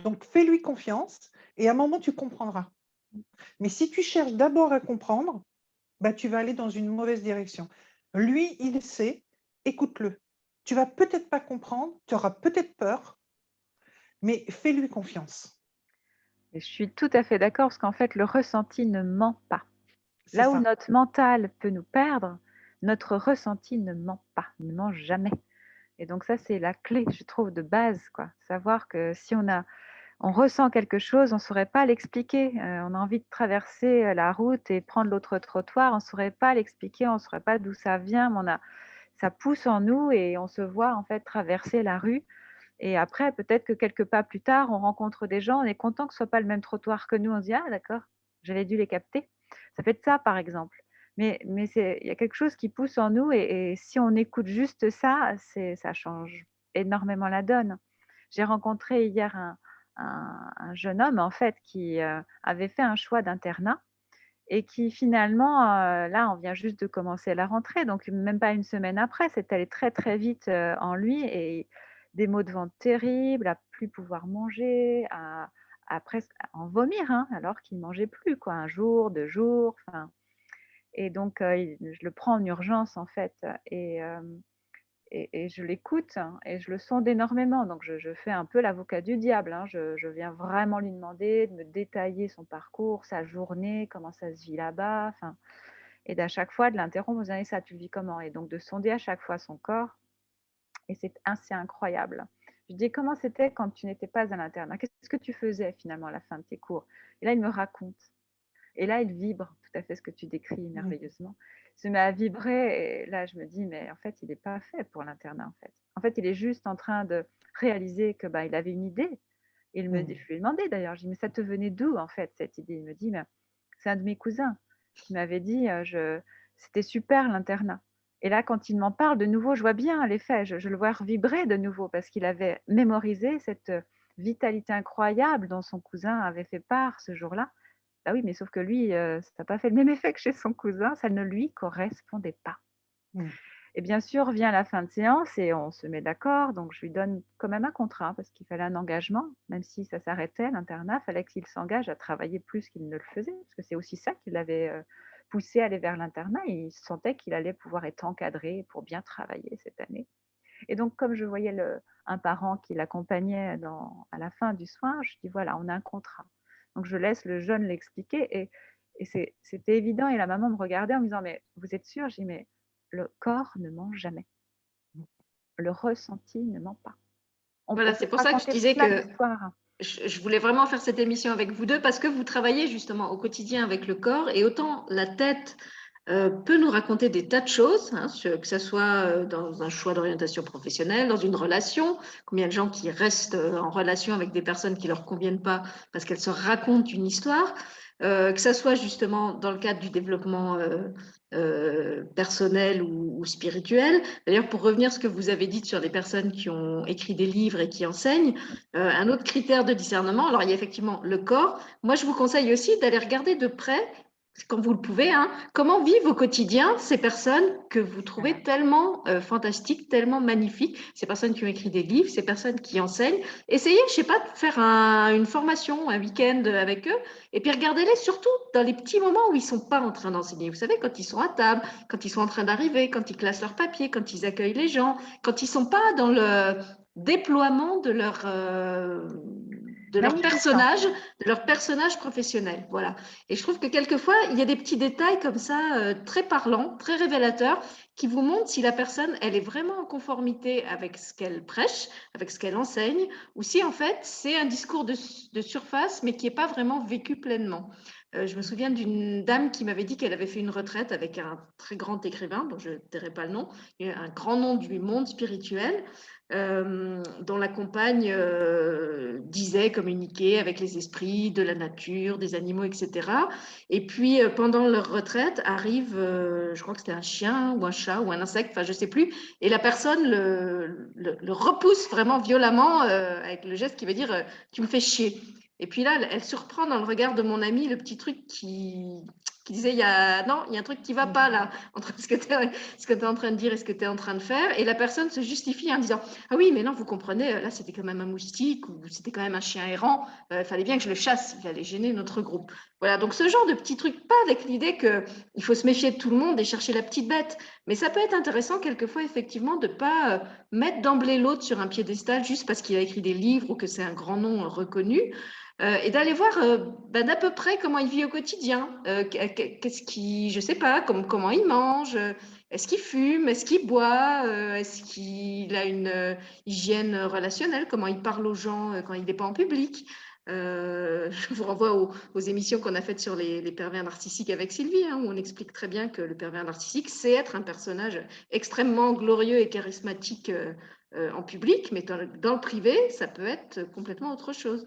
Donc, fais-lui confiance et à un moment, tu comprendras. Mais si tu cherches d'abord à comprendre, tu vas aller dans une mauvaise direction. Lui, il sait, écoute-le. Tu vas peut-être pas comprendre, tu auras peut-être peur, mais fais-lui confiance. et je suis tout à fait d'accord parce qu'en fait, le ressenti ne ment pas. C'est Là où ça. notre mental peut nous perdre, notre ressenti ne ment pas, ne ment jamais. Et donc ça, c'est la clé, je trouve, de base, quoi. Savoir que si on ressent quelque chose, on ne saurait pas l'expliquer. On a envie de traverser la route et prendre l'autre trottoir, on ne saurait pas l'expliquer, on ne saurait pas d'où ça vient, mais ça pousse en nous et on se voit en fait traverser la rue. Et après, peut-être que quelques pas plus tard, on rencontre des gens, on est content que ce soit pas le même trottoir que nous, on se dit: «Ah d'accord, j'avais dû les capter». Ça peut être ça, par exemple. Mais il y a quelque chose qui pousse en nous et si on écoute juste ça, ça change énormément la donne. J'ai rencontré hier un jeune homme, en fait, qui avait fait un choix d'internat et qui finalement, là, on vient juste de commencer la rentrée, donc même pas une semaine après, c'est allé très très vite en lui et des maux de ventre terribles, à plus pouvoir manger, à presque en vomir, hein, alors qu'il mangeait plus, quoi, un jour, 2 jours, enfin. Et donc, je le prends en urgence, en fait, et je l'écoute hein, et je le sonde énormément. Donc, je fais un peu l'avocat du diable, hein. Je viens vraiment lui demander de me détailler son parcours, sa journée, comment ça se vit là-bas, enfin, et d'à chaque fois de l'interrompre en disant: «Et ça, tu le vis comment?» Et donc de sonder à chaque fois son corps et c'est assez incroyable. Je lui dis: «Comment c'était quand tu n'étais pas à l'internat? Qu'est-ce que tu faisais finalement à la fin de tes cours?» Et là, il me raconte. Et là, il vibre, tout à fait ce que tu décris Mm. merveilleusement. Il se met à vibrer et là, je me dis, mais en fait, il n'est pas fait pour l'internat, en fait. En fait, il est juste en train de réaliser que il avait une idée. Et Mm. je lui ai demandé d'ailleurs, je lui ai dit, mais ça te venait d'où, en fait, cette idée? Il me dit, mais c'est un de mes cousins qui m'avait dit, c'était super l'internat. Et là, quand il m'en parle de nouveau, je vois bien l'effet, je le vois vibrer de nouveau parce qu'il avait mémorisé cette vitalité incroyable dont son cousin avait fait part ce jour-là. Bah oui, mais sauf que lui, ça n'a pas fait le même effet que chez son cousin, ça ne lui correspondait pas. Mm. Et bien sûr, vient la fin de séance et on se met d'accord, donc je lui donne quand même un contrat parce qu'il fallait un engagement, même si ça s'arrêtait, l'internat, il fallait qu'il s'engage à travailler plus qu'il ne le faisait, parce que c'est aussi ça qui l'avait poussé à aller vers l'internat. Il sentait qu'il allait pouvoir être encadré pour bien travailler cette année. Et donc, comme je voyais un parent qui l'accompagnait à la fin du soin, je dis voilà, on a un contrat. Donc, je laisse le jeune l'expliquer et c'était évident. Et la maman me regardait en me disant mais vous êtes sûr? Je dis mais le corps ne ment jamais. Le ressenti ne ment pas. On Voilà, peut c'est se pour ça que je raconter disais plein que d'histoires. je voulais vraiment faire cette émission avec vous deux parce que vous travaillez justement au quotidien avec le corps et autant la tête peut nous raconter des tas de choses, hein, que ce soit dans un choix d'orientation professionnelle, dans une relation, combien de gens qui restent en relation avec des personnes qui ne leur conviennent pas parce qu'elles se racontent une histoire, que ce soit justement dans le cadre du développement personnel ou spirituel. D'ailleurs, pour revenir à ce que vous avez dit sur les personnes qui ont écrit des livres et qui enseignent, un autre critère de discernement, alors il y a effectivement le corps. Moi, je vous conseille aussi d'aller regarder de près, quand vous le pouvez, hein, comment vivent au quotidien ces personnes que vous trouvez tellement fantastiques, tellement magnifiques, ces personnes qui ont écrit des livres, ces personnes qui enseignent. Essayez, je ne sais pas, de faire une formation, un week-end avec eux, et puis regardez-les surtout dans les petits moments où ils ne sont pas en train d'enseigner. Vous savez, quand ils sont à table, quand ils sont en train d'arriver, quand ils classent leurs papiers, quand ils accueillent les gens, quand ils ne sont pas dans le déploiement Magnifique. de leur personnage professionnel. Voilà. Et je trouve que quelquefois, il y a des petits détails comme ça, très parlants, très révélateurs, qui vous montrent si la personne, elle est vraiment en conformité avec ce qu'elle prêche, avec ce qu'elle enseigne, ou si en fait, c'est un discours de surface, mais qui n'est pas vraiment vécu pleinement. Je me souviens d'une dame qui m'avait dit qu'elle avait fait une retraite avec un très grand écrivain, dont je ne tairai pas le nom, un grand nom du monde spirituel, dont la compagne disait communiquer avec les esprits de la nature, des animaux, etc. Et puis, pendant leur retraite, arrive, je crois que c'était un chien ou un chat ou un insecte, enfin, je ne sais plus, et la personne le repousse vraiment violemment avec le geste qui veut dire tu me fais chier. Et puis là, elle surprend dans le regard de mon ami le petit truc qui disait non, il y a un truc qui ne va pas là, entre ce que tu es en train de dire et ce que tu es en train de faire. Et la personne se justifie en disant ah oui, mais non, vous comprenez, là c'était quand même un moustique ou c'était quand même un chien errant, il fallait bien que je le chasse, il allait gêner notre groupe. Voilà, donc ce genre de petits trucs, pas avec l'idée qu'il faut se méfier de tout le monde et chercher la petite bête, mais ça peut être intéressant quelquefois effectivement de ne pas mettre d'emblée l'autre sur un piédestal juste parce qu'il a écrit des livres ou que c'est un grand nom reconnu. Et d'aller voir d'à peu près comment il vit au quotidien, qu'est-ce qui, je sais pas, comment il mange, est-ce qu'il fume, est-ce qu'il boit, est-ce qu'il a une hygiène relationnelle, comment il parle aux gens quand il n'est pas en public. Je vous renvoie aux émissions qu'on a faites sur les pervers narcissiques avec Sylvie, hein, où on explique très bien que le pervers narcissique, c'est être un personnage extrêmement glorieux et charismatique en public, mais dans le privé, ça peut être complètement autre chose.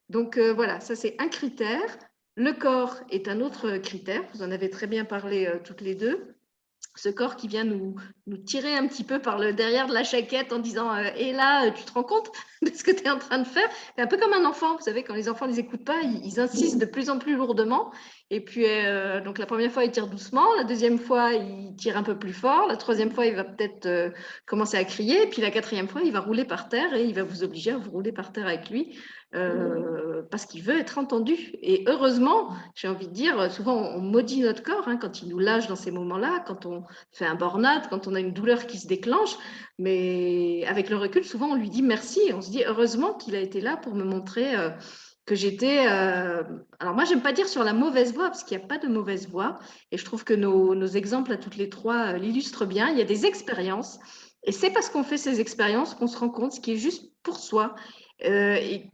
Donc voilà, ça c'est un critère. Le corps est un autre critère, vous en avez très bien parlé toutes les deux. Ce corps qui vient nous tirer un petit peu par le derrière de la chaquette en disant et là, tu te rends compte de ce que tu es en train de faire? C'est un peu comme un enfant, vous savez, quand les enfants ne les écoutent pas, ils insistent de plus en plus lourdement. Et puis, donc la première fois, il tire doucement, la deuxième fois, il tire un peu plus fort, la troisième fois, il va peut-être commencer à crier, et puis la quatrième fois, il va rouler par terre et il va vous obliger à vous rouler par terre avec lui parce qu'il veut être entendu. Et heureusement, j'ai envie de dire, souvent on maudit notre corps quand il nous lâche dans ces moments-là, quand on fait un burn-out, quand on a une douleur qui se déclenche, mais avec le recul, souvent on lui dit merci, on se dit heureusement qu'il a été là pour me montrer que j'étais... Alors moi, j'aime pas dire sur la mauvaise voie, parce qu'il n'y a pas de mauvaise voie, et je trouve que nos exemples à toutes les trois l'illustrent bien. Il y a des expériences, et c'est parce qu'on fait ces expériences qu'on se rend compte ce qui est juste pour soi, et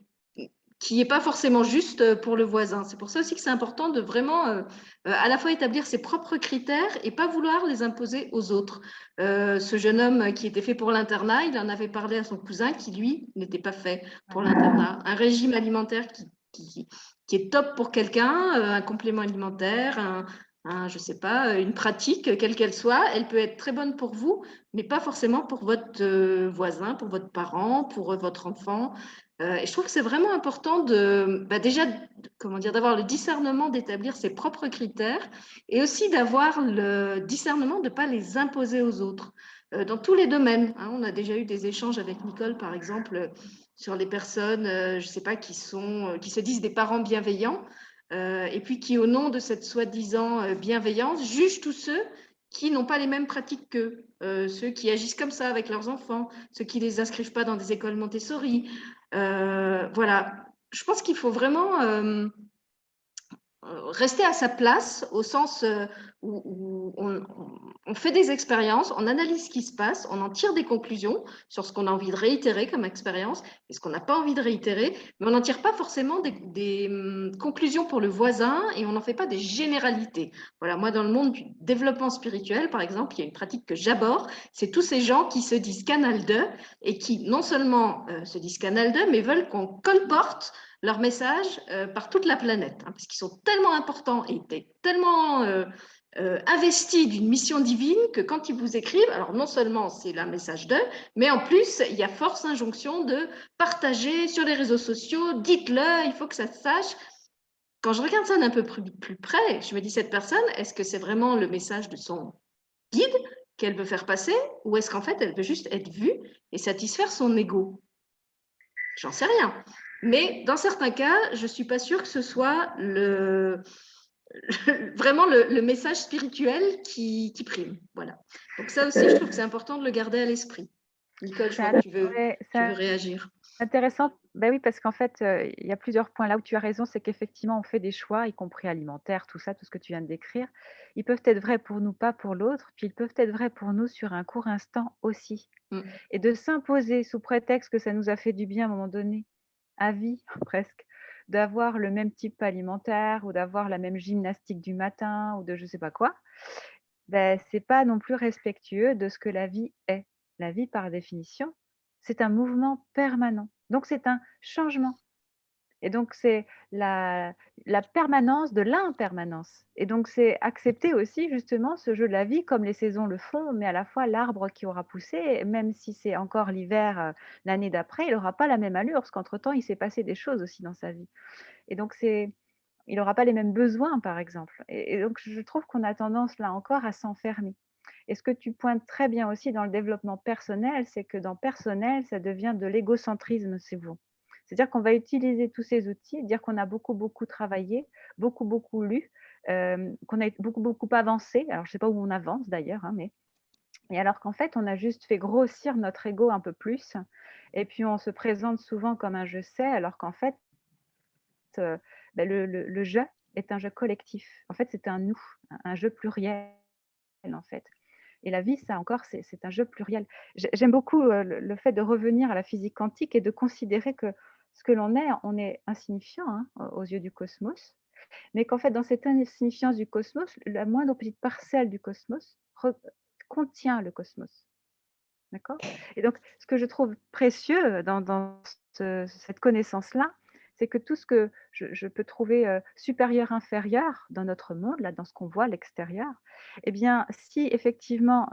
qui n'est pas forcément juste pour le voisin. C'est pour ça aussi que c'est important de vraiment à la fois établir ses propres critères et pas vouloir les imposer aux autres. Ce jeune homme qui était fait pour l'internat, il en avait parlé à son cousin qui, lui, n'était pas fait pour l'internat. Un régime alimentaire qui est top pour quelqu'un, un complément alimentaire, je sais pas, une pratique, quelle qu'elle soit, elle peut être très bonne pour vous, mais pas forcément pour votre voisin, pour votre parent, pour votre enfant. Et je trouve que c'est vraiment important déjà, comment dire, d'avoir le discernement d'établir ses propres critères et aussi d'avoir le discernement de ne pas les imposer aux autres dans tous les domaines. On a déjà eu des échanges avec Nicole, par exemple, sur les personnes, je ne sais pas, qui se disent des parents bienveillants et puis qui, au nom de cette soi-disant bienveillance, jugent tous ceux qui n'ont pas les mêmes pratiques qu'eux, ceux qui agissent comme ça avec leurs enfants, ceux qui ne les inscrivent pas dans des écoles Montessori. Voilà, je pense qu'il faut vraiment rester à sa place au sens où on fait des expériences, on analyse ce qui se passe, on en tire des conclusions sur ce qu'on a envie de réitérer comme expérience et ce qu'on n'a pas envie de réitérer, mais on n'en tire pas forcément des conclusions pour le voisin et on n'en fait pas des généralités. Voilà, moi dans le monde du développement spirituel, par exemple, il y a une pratique que j'aborde, c'est tous ces gens qui se disent canal 2 et qui non seulement se disent canal 2, mais veulent qu'on colporte leur message par toute la planète, parce qu'ils sont tellement importants et tellement investis d'une mission divine que quand ils vous écrivent, alors non seulement c'est un message d'eux, mais en plus, il y a force injonction de partager sur les réseaux sociaux, dites-le, il faut que ça se sache. Quand je regarde ça d'un peu plus près, je me dis, cette personne, est-ce que c'est vraiment le message de son guide qu'elle veut faire passer ou est-ce qu'en fait, elle veut juste être vue et satisfaire son ego? J'en sais rien. Mais dans certains cas, je ne suis pas sûre que ce soit vraiment le message spirituel qui prime. Voilà. Donc ça aussi, je trouve que c'est important de le garder à l'esprit. Nicole, je vois que tu veux réagir. Intéressant. Ben oui, parce qu'en fait, il y a plusieurs points. Là où tu as raison, c'est qu'effectivement, on fait des choix, y compris alimentaires, tout ça, tout ce que tu viens de décrire. Ils peuvent être vrais pour nous, pas pour l'autre, puis ils peuvent être vrais pour nous sur un court instant aussi. Et de s'imposer sous prétexte que ça nous a fait du bien à un moment donné, à vie presque, d'avoir le même type alimentaire ou d'avoir la même gymnastique du matin ou de je sais pas quoi, ben, c'est pas non plus respectueux de ce que la vie est. La vie, par définition, c'est un mouvement permanent. Donc c'est un changement. Et donc c'est la permanence de l'impermanence. Et donc c'est accepter aussi justement ce jeu de la vie comme les saisons le font, mais à la fois l'arbre qui aura poussé, même si c'est encore l'hiver l'année d'après, il n'aura pas la même allure, parce qu'entre-temps, il s'est passé des choses aussi dans sa vie. Et donc il n'aura pas les mêmes besoins, par exemple. Et donc je trouve qu'on a tendance là encore à s'enfermer. Et ce que tu pointes très bien aussi dans le développement personnel, c'est que dans personnel, ça devient de l'égocentrisme, c'est vous. C'est-à-dire qu'on va utiliser tous ces outils, dire qu'on a beaucoup, beaucoup travaillé, beaucoup, beaucoup lu, qu'on a beaucoup, beaucoup avancé. Alors, je ne sais pas où on avance d'ailleurs, mais et alors qu'en fait, on a juste fait grossir notre ego un peu plus. Et puis, on se présente souvent comme un je sais, alors qu'en fait, le je est un jeu collectif. En fait, c'est un nous, un jeu pluriel, en fait. Et la vie, ça encore, c'est un jeu pluriel. J'aime beaucoup le fait de revenir à la physique quantique et de considérer que ce que l'on est, on est insignifiant aux yeux du cosmos, mais qu'en fait, dans cette insignifiance du cosmos, la moindre petite parcelle du cosmos contient le cosmos. D'accord? Et donc, ce que je trouve précieux dans cette connaissance-là, c'est que tout ce que je peux trouver, supérieur, inférieur dans notre monde, là, dans ce qu'on voit à l'extérieur, eh bien, si effectivement,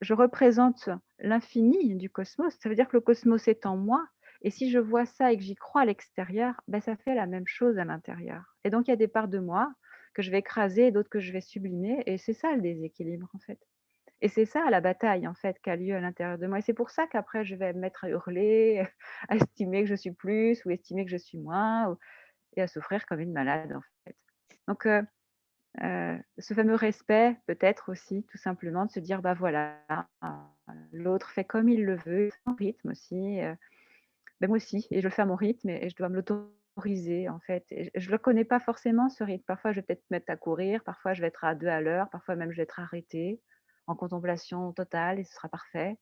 je représente l'infini du cosmos, ça veut dire que le cosmos est en moi et si je vois ça et que j'y crois à l'extérieur, ben ça fait la même chose à l'intérieur et donc il y a des parts de moi que je vais écraser et d'autres que je vais sublimer et c'est ça le déséquilibre, en fait. Et c'est ça la bataille en fait qui a lieu à l'intérieur de moi et c'est pour ça qu'après je vais me mettre à hurler, à estimer que je suis plus ou estimer que je suis moins et à souffrir comme une malade en fait. Donc ce fameux respect peut-être aussi tout simplement de se dire: «Bah voilà, l'autre fait comme il le veut, son rythme aussi, moi aussi et je le fais à mon rythme et je dois me l'autoriser en fait et je le connais pas forcément ce rythme. Parfois je vais peut-être me mettre à courir, parfois je vais être à 2 à l'heure, parfois même je vais être arrêtée, en contemplation totale et ce sera parfait.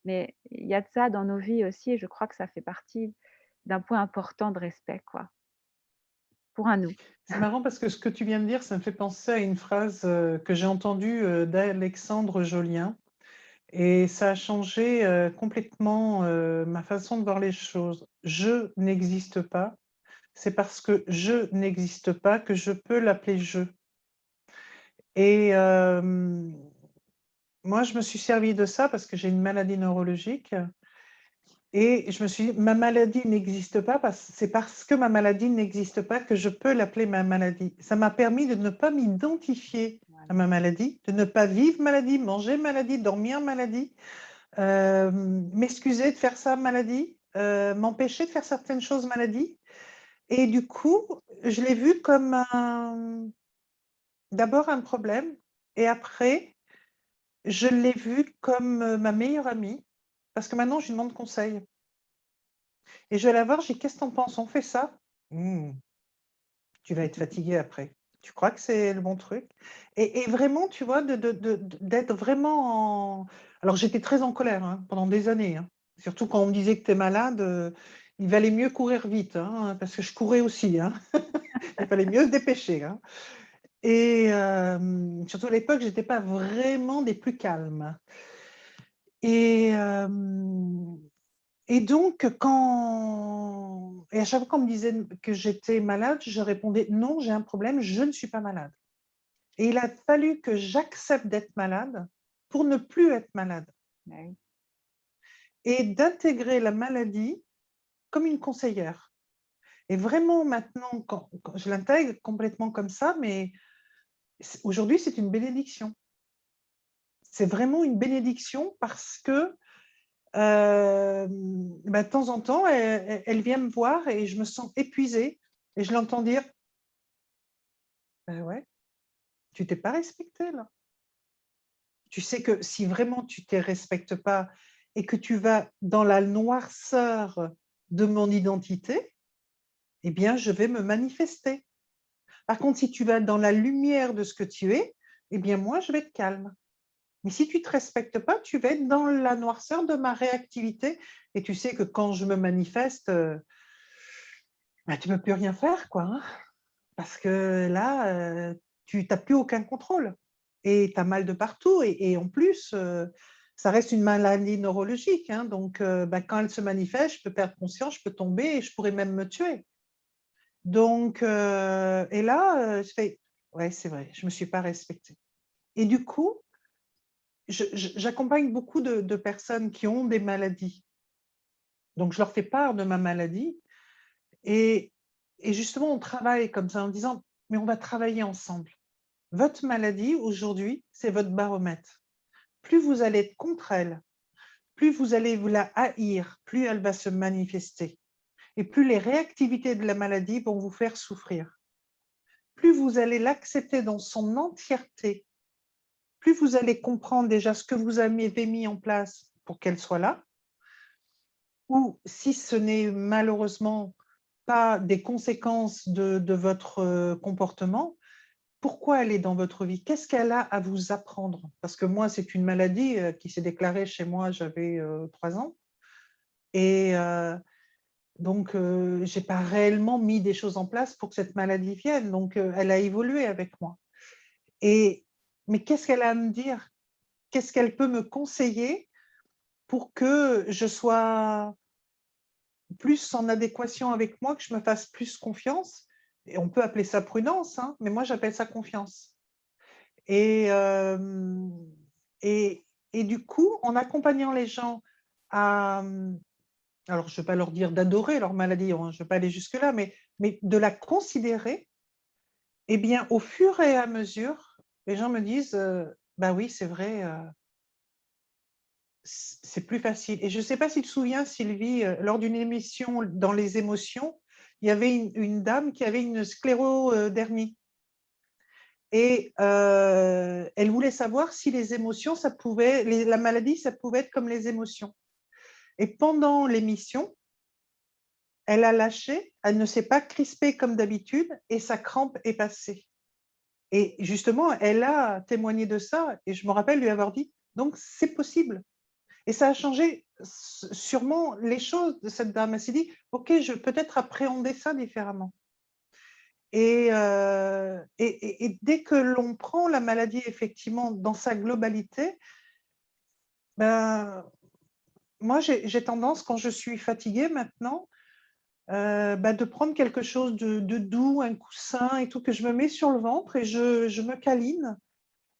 Mais il y a de ça dans nos vies aussi et je crois que ça fait partie d'un point important de respect quoi, pour un nous. C'est marrant parce que ce que tu viens de dire, ça me fait penser à une phrase que j'ai entendue d'Alexandre Jolien et ça a changé complètement ma façon de voir les choses. Je n'existe pas, c'est parce que je n'existe pas que je peux l'appeler je. Et moi, je me suis servi de ça parce que j'ai une maladie neurologique et je me suis dit, ma maladie n'existe pas, c'est parce que ma maladie n'existe pas que je peux l'appeler ma maladie. Ça m'a permis de ne pas m'identifier à ma maladie, de ne pas vivre maladie, manger maladie, dormir maladie, m'excuser de faire ça maladie, m'empêcher de faire certaines choses maladie. Et du coup, je l'ai vu comme d'abord un problème et après, je l'ai vu comme ma meilleure amie parce que maintenant, je lui demande conseil. Et je vais la voir, je dis: «Qu'est-ce que tu en penses? On fait ça?» «Mmh, tu vas être fatiguée après. Tu crois que c'est le bon truc?» Et vraiment, tu vois, d'être vraiment en alors j'étais très en colère, hein, pendant des années, hein. Surtout quand on me disait que tu es malade, il valait mieux courir vite, hein, parce que je courais aussi, hein. Il fallait mieux se dépêcher, hein. Et surtout à l'époque, j'étais pas vraiment des plus calmes. Et et donc à chaque fois qu'on me disait que j'étais malade, je répondais: «Non, j'ai un problème, je ne suis pas malade» et il a fallu que j'accepte d'être malade pour ne plus être malade Bah oui. et d'intégrer la maladie comme une conseillère et vraiment maintenant quand je l'intègre complètement comme ça, mais aujourd'hui, c'est une bénédiction. C'est vraiment une bénédiction parce que, de temps en temps, elle vient me voir et je me sens épuisée et je l'entends dire: «Bah ouais, tu t'es pas respectée là. Tu sais que si vraiment tu te respectes pas et que tu vas dans la noirceur de mon identité, eh bien je vais me manifester. Par contre, si tu vas dans la lumière de ce que tu es, eh bien moi je vais être calme. Mais si tu te respectes pas, tu vas être dans la noirceur de ma réactivité et tu sais que quand je me manifeste, bah, tu peux plus rien faire quoi, hein, parce que là, tu n'as plus aucun contrôle et tu as mal de partout et en plus, ça reste une maladie neurologique, hein, donc bah, quand elle se manifeste, je peux perdre conscience, je peux tomber et je pourrais même me tuer. Donc et là, je fais: «Ouais, c'est vrai, je me suis pas respectée» et du coup, j'accompagne beaucoup de personnes qui ont des maladies. Donc je leur fais part de ma maladie et justement on travaille comme ça en disant: «Mais on va travailler ensemble. Votre maladie aujourd'hui, c'est votre baromètre. Plus vous allez être contre elle, plus vous allez vous la haïr, plus elle va se manifester et plus les réactivités de la maladie vont vous faire souffrir. Plus vous allez l'accepter dans son entièreté, plus vous allez comprendre déjà ce que vous avez mis en place pour qu'elle soit là, ou si ce n'est malheureusement pas des conséquences de votre comportement, pourquoi elle est dans votre vie? Qu'est-ce qu'elle a à vous apprendre? Parce que moi, c'est une maladie qui s'est déclarée chez moi, j'avais 3 ans et donc je n'ai pas réellement mis des choses en place pour que cette maladie vienne, donc elle a évolué avec moi et mais qu'est-ce qu'elle a à me dire? Qu'est-ce qu'elle peut me conseiller pour que je sois plus en adéquation avec moi, que je me fasse plus confiance. Et on peut appeler ça prudence, hein, mais moi, j'appelle ça confiance. Et, et du coup, en accompagnant les gens à, alors je ne vais pas leur dire d'adorer leur maladie, hein, je ne vais pas aller jusque-là, mais de la considérer, eh bien, au fur et à mesure, les gens me disent, bah oui, c'est vrai, c'est plus facile. Et je ne sais pas si tu te souviens, Sylvie, lors d'une émission dans les émotions, il y avait une dame qui avait une sclérodermie. Et elle voulait savoir si les émotions, la maladie, ça pouvait être comme les émotions. Et pendant l'émission, elle a lâché, elle ne s'est pas crispée comme d'habitude et sa crampe est passée. Et justement, elle a témoigné de ça et je me rappelle lui avoir dit, donc c'est possible. Et ça a changé sûrement les choses de cette dame. Elle s'est dit, ok, je vais peut-être appréhender ça différemment. Et dès que l'on prend la maladie effectivement dans sa globalité, ben, moi j'ai tendance, quand je suis fatiguée maintenant, de prendre quelque chose de doux, un coussin et tout, que je me mets sur le ventre et je me câline.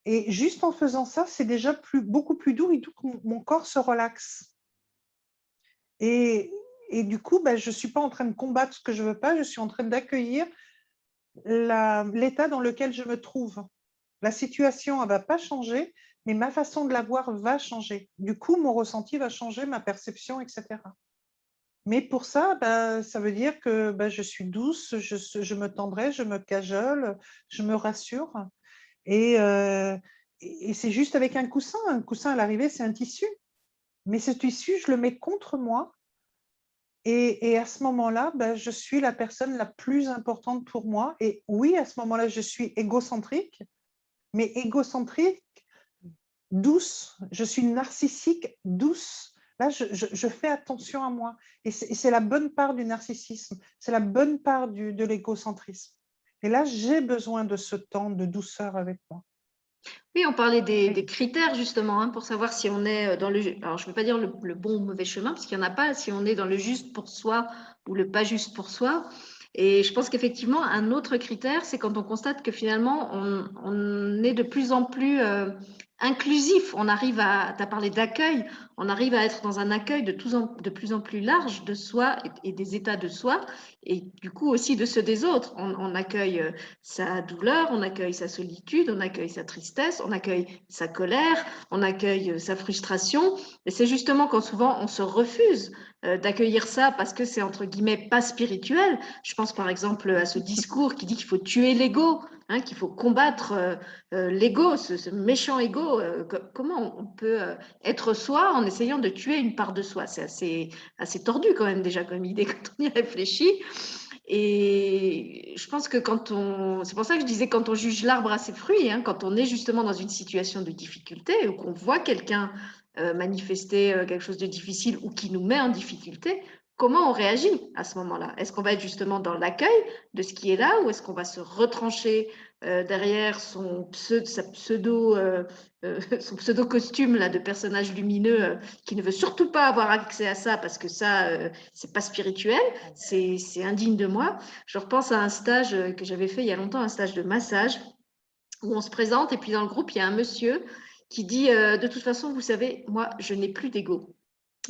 Et juste en faisant ça, c'est déjà beaucoup plus doux et tout que mon corps se relaxe. Et du coup, je ne suis pas en train de combattre ce que je ne veux pas, je suis en train d'accueillir l'état dans lequel je me trouve. La situation ne va pas changer, mais ma façon de la voir va changer. Du coup, mon ressenti va changer, ma perception, etc. Mais pour ça, ça veut dire que je suis douce, je me tendrai, je me cajole, je me rassure. Et c'est juste avec un coussin. Un coussin, à l'arrivée, c'est un tissu. Mais ce tissu, je le mets contre moi. Et à ce moment-là, je suis la personne la plus importante pour moi. Et oui, à ce moment-là, je suis égocentrique, mais égocentrique, douce. Je suis narcissique, douce. Là, je fais attention à moi. Et c'est la bonne part du narcissisme. C'est la bonne part de l'égocentrisme. Et là, j'ai besoin de ce temps de douceur avec moi. Oui, on parlait des critères justement, hein, pour savoir si on est dans le… Alors, je ne veux pas dire le bon ou mauvais chemin, parce qu'il n'y en a pas, si on est dans le juste pour soi ou le pas juste pour soi. Et je pense qu'effectivement, un autre critère, c'est quand on constate que finalement, on est de plus en plus inclusif. On arrive à… Tu as parlé d'accueil, on arrive à être dans un accueil de plus en plus large de soi et des états de soi, et du coup aussi de ceux des autres. On accueille sa douleur, on accueille sa solitude, on accueille sa tristesse, on accueille sa colère, on accueille sa frustration. Et c'est justement quand souvent on se refuse d'accueillir ça parce que c'est entre guillemets pas spirituel. Je pense par exemple à ce discours qui dit qu'il faut tuer l'ego, hein, qu'il faut combattre l'ego, ce méchant ego. Comment on peut être soi en essayant de tuer une part de soi? C'est assez tordu quand même déjà comme idée quand on y réfléchit. Et je pense que c'est pour ça que je disais quand on juge l'arbre à ses fruits, hein, quand on est justement dans une situation de difficulté ou qu'on voit quelqu'un manifester quelque chose de difficile ou qui nous met en difficulté, comment on réagit à ce moment-là? Est-ce qu'on va être justement dans l'accueil de ce qui est là ou est-ce qu'on va se retrancher derrière son pseudo costume là, de personnage lumineux qui ne veut surtout pas avoir accès à ça parce que ça, c'est pas spirituel, c'est indigne de moi. Je repense à un stage que j'avais fait il y a longtemps, un stage de massage où on se présente et puis dans le groupe, il y a un monsieur qui dit de toute façon, vous savez, moi, je n'ai plus d'ego.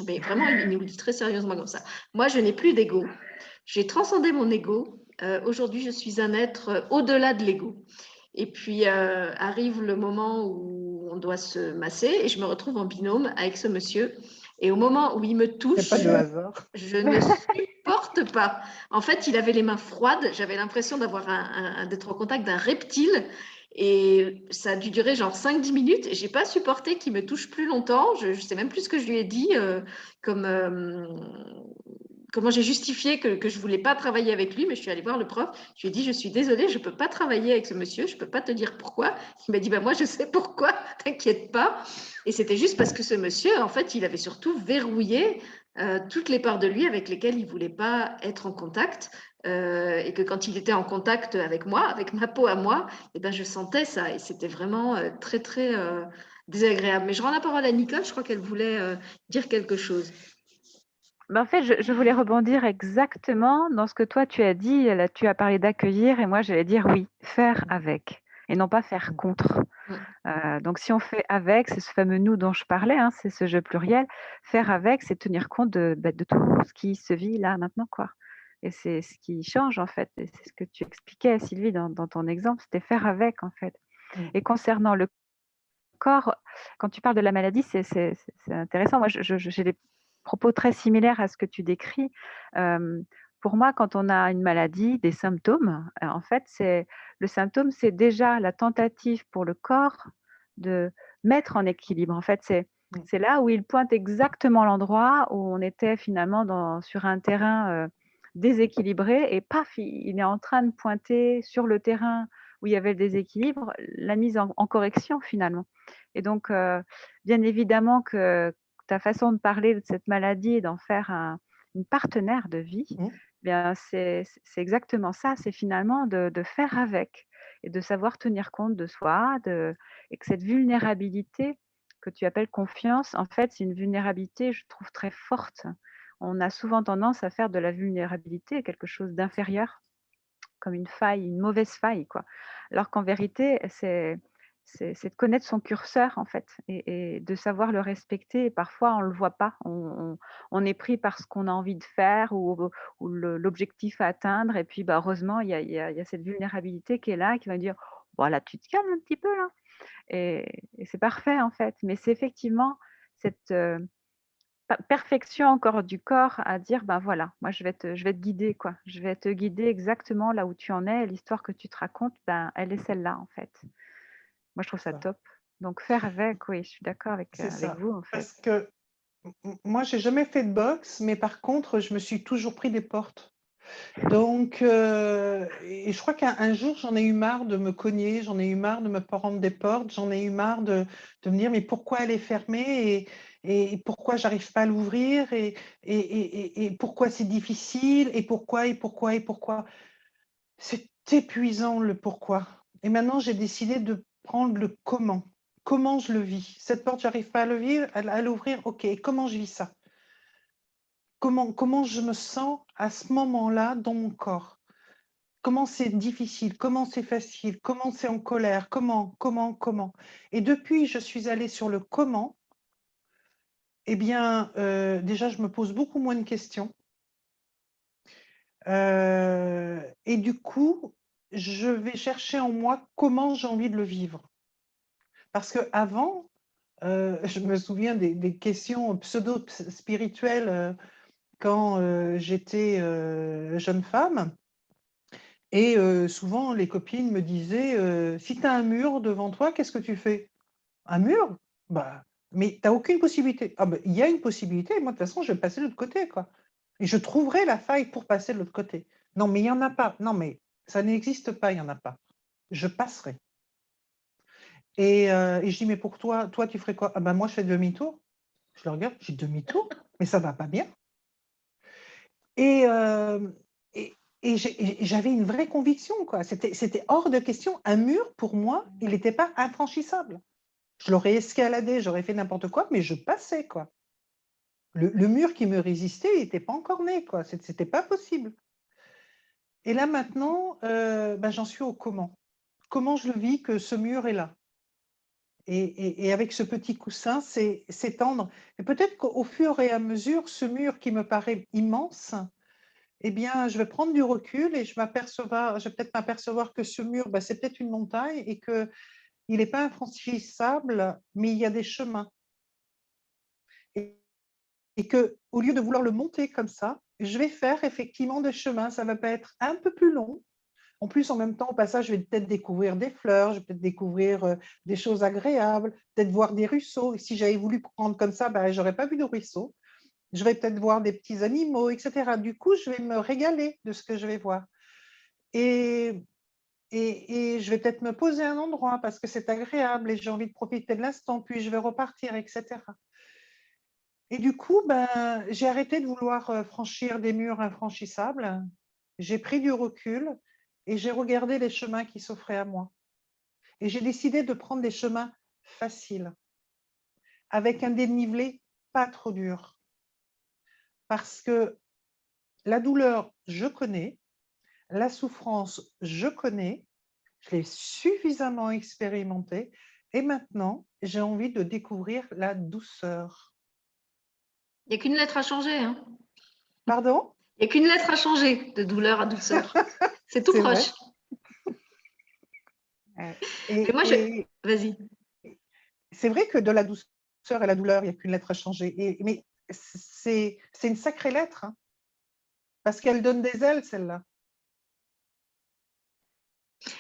Mais vraiment, il nous le dit très sérieusement comme ça. Moi, je n'ai plus d'ego. J'ai transcendé mon ego. Aujourd'hui, je suis un être au-delà de l'ego. Et puis arrive le moment où on doit se masser et je me retrouve en binôme avec ce monsieur. Et au moment où il me touche, pas de hasard. Je ne supporte pas. En fait, il avait les mains froides. J'avais l'impression d'être en contact d'un reptile. Et ça a dû durer genre 5-10 minutes. Et je n'ai pas supporté qu'il me touche plus longtemps. Je ne sais même plus ce que je lui ai dit, comment j'ai justifié que je ne voulais pas travailler avec lui, mais je suis allée voir le prof. Je lui ai dit, je suis désolée, je ne peux pas travailler avec ce monsieur, je ne peux pas te dire pourquoi. Il m'a dit, moi, je sais pourquoi, t'inquiète pas. Et c'était juste parce que ce monsieur, en fait, il avait surtout verrouillé toutes les parts de lui avec lesquelles il ne voulait pas être en contact. Et que quand il était en contact avec moi, avec ma peau à moi, je sentais ça. Et c'était vraiment très, très désagréable. Mais je rends la parole à Nicole, je crois qu'elle voulait dire quelque chose. En fait, je voulais rebondir exactement dans ce que toi tu as dit. Là, tu as parlé d'accueillir et moi j'allais dire oui, faire avec et non pas faire contre. Donc si on fait avec, c'est ce fameux nous dont je parlais, hein, c'est ce jeu pluriel. Faire avec, c'est tenir compte de tout ce qui se vit là maintenant, quoi. Et c'est ce qui change en fait. Et c'est ce que tu expliquais, Sylvie, dans ton exemple, c'était faire avec en fait. Et concernant le corps, quand tu parles de la maladie, c'est intéressant. Moi, j'ai des propos très similaires à ce que tu décris. Pour moi, quand on a une maladie, des symptômes, en fait, le symptôme, c'est déjà la tentative pour le corps de mettre en équilibre. En fait, c'est là où il pointe exactement l'endroit où on était finalement sur un terrain déséquilibré et paf, il est en train de pointer sur le terrain où il y avait le déséquilibre, la mise en correction finalement. Et donc, bien évidemment que ta façon de parler de cette maladie et d'en faire une partenaire de vie, bien, c'est exactement ça. C'est finalement de faire avec et de savoir tenir compte de soi et que cette vulnérabilité que tu appelles confiance, en fait, c'est une vulnérabilité, je trouve, très forte. On a souvent tendance à faire de la vulnérabilité quelque chose d'inférieur, comme une faille, une mauvaise faille, quoi. Alors qu'en vérité, c'est de connaître son curseur, en fait, et de savoir le respecter. Et parfois, on ne le voit pas. On est pris par ce qu'on a envie de faire ou l'objectif à atteindre. Et puis, bah, heureusement, il y a cette vulnérabilité qui est là, qui va dire, voilà, tu te calmes un petit peu là. Et c'est parfait, en fait. Mais c'est effectivement cette perfection encore du corps à dire, ben voilà, moi je vais te guider, quoi. Je vais te guider exactement là où tu en es. L'histoire que tu te racontes, ben, elle est celle-là, en fait. Moi, je trouve ça top. Donc, faire avec, oui, je suis d'accord avec ça. vous, en fait. Parce que moi, j'ai jamais fait de boxe, mais par contre, je me suis toujours pris des portes. Donc, et je crois qu'un jour, j'en ai eu marre de me cogner, j'en ai eu marre de me prendre des portes, j'en ai eu marre de me dire, mais pourquoi elle est fermée et pourquoi j'arrive pas à l'ouvrir et pourquoi c'est difficile et pourquoi. C'est épuisant le pourquoi. Et maintenant, j'ai décidé de prendre le comment. Comment je le vis? Cette porte, j'arrive pas à l'ouvrir. OK, comment je vis ça? Comment je me sens à ce moment-là dans mon corps? Comment c'est difficile? Comment c'est facile? Comment c'est en colère? Comment? Et depuis, je suis allée sur le comment. Eh bien, déjà, je me pose beaucoup moins de questions. Et du coup, je vais chercher en moi comment j'ai envie de le vivre. Parce qu'avant, je me souviens des questions pseudo-spirituelles quand j'étais jeune femme. Et souvent, les copines me disaient si tu as un mur devant toi, qu'est-ce que tu fais? Un mur? Bah, mais tu n'as aucune possibilité. Ah, bah, il y a une possibilité. Moi, de toute façon, je vais passer de l'autre côté, quoi. Et je trouverai la faille pour passer de l'autre côté. Non, mais il n'y en a pas. Non, mais ça n'existe pas, il n'y en a pas. Je passerai. Et je dis mais pour toi, tu ferais quoi? Ah ben moi, je fais demi-tour. Je le regarde, je dis demi-tour, mais ça va pas bien. Et, j'avais une vraie conviction, quoi. C'était hors de question. Un mur, pour moi, il n'était pas infranchissable. Je l'aurais escaladé, j'aurais fait n'importe quoi, mais je passais, quoi. Le mur qui me résistait, il n'était pas encore né, quoi. C'était pas possible. Et là, maintenant, ben, j'en suis au comment. Comment je le vis que ce mur est là? Et avec ce petit coussin, c'est tendre. Et peut-être qu'au fur et à mesure, ce mur qui me paraît immense, eh bien, je vais prendre du recul et je vais peut-être m'apercevoir que ce mur, bah, c'est peut-être une montagne et qu'il n'est pas infranchissable, mais il y a des chemins. Et qu'au lieu de vouloir le monter comme ça, je vais faire effectivement des chemins. Ça va pas être un peu plus long. En plus, en même temps, au passage, je vais peut-être découvrir des fleurs, je vais peut-être découvrir des choses agréables, peut-être voir des ruisseaux. Et si j'avais voulu prendre comme ça, ben, je n'aurais pas vu de ruisseau. Je vais peut-être voir des petits animaux, etc. Du coup, je vais me régaler de ce que je vais voir. Et je vais peut-être me poser à un endroit parce que c'est agréable et j'ai envie de profiter de l'instant, puis je vais repartir, etc. Et du coup, ben, j'ai arrêté de vouloir franchir des murs infranchissables. J'ai pris du recul et j'ai regardé les chemins qui s'offraient à moi. Et j'ai décidé de prendre des chemins faciles, avec un dénivelé pas trop dur. parce que la douleur, je connais, la souffrance, je connais, je l'ai suffisamment expérimenté et maintenant, j'ai envie de découvrir la douceur. Il n'y a qu'une lettre à changer. Hein. Pardon? Il n'y a qu'une lettre à changer, de douleur à douceur. C'est tout C'est proche. vrai. Mais moi, Et vas-y. c'est vrai que de la douceur à la douleur, il n'y a qu'une lettre à changer. Mais c'est une sacrée lettre, hein, parce qu'elle donne des ailes, celle-là.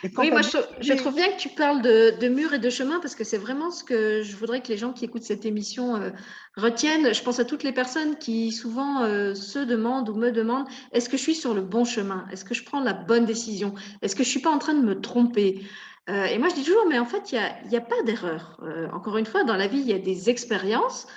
Et quand Oui, tu as moi, dit, je trouve bien que tu parles de murs et de chemins parce que c'est vraiment ce que je voudrais que les gens qui écoutent cette émission retiennent. Je pense à toutes les personnes qui souvent se demandent ou me demandent, est-ce que je suis sur le bon chemin? Est-ce que je prends la bonne décision? Est-ce que je suis pas en train de me tromper? Et moi, je dis toujours, mais en fait, il y a pas d'erreur. Encore une fois, dans la vie, il y a des expériences.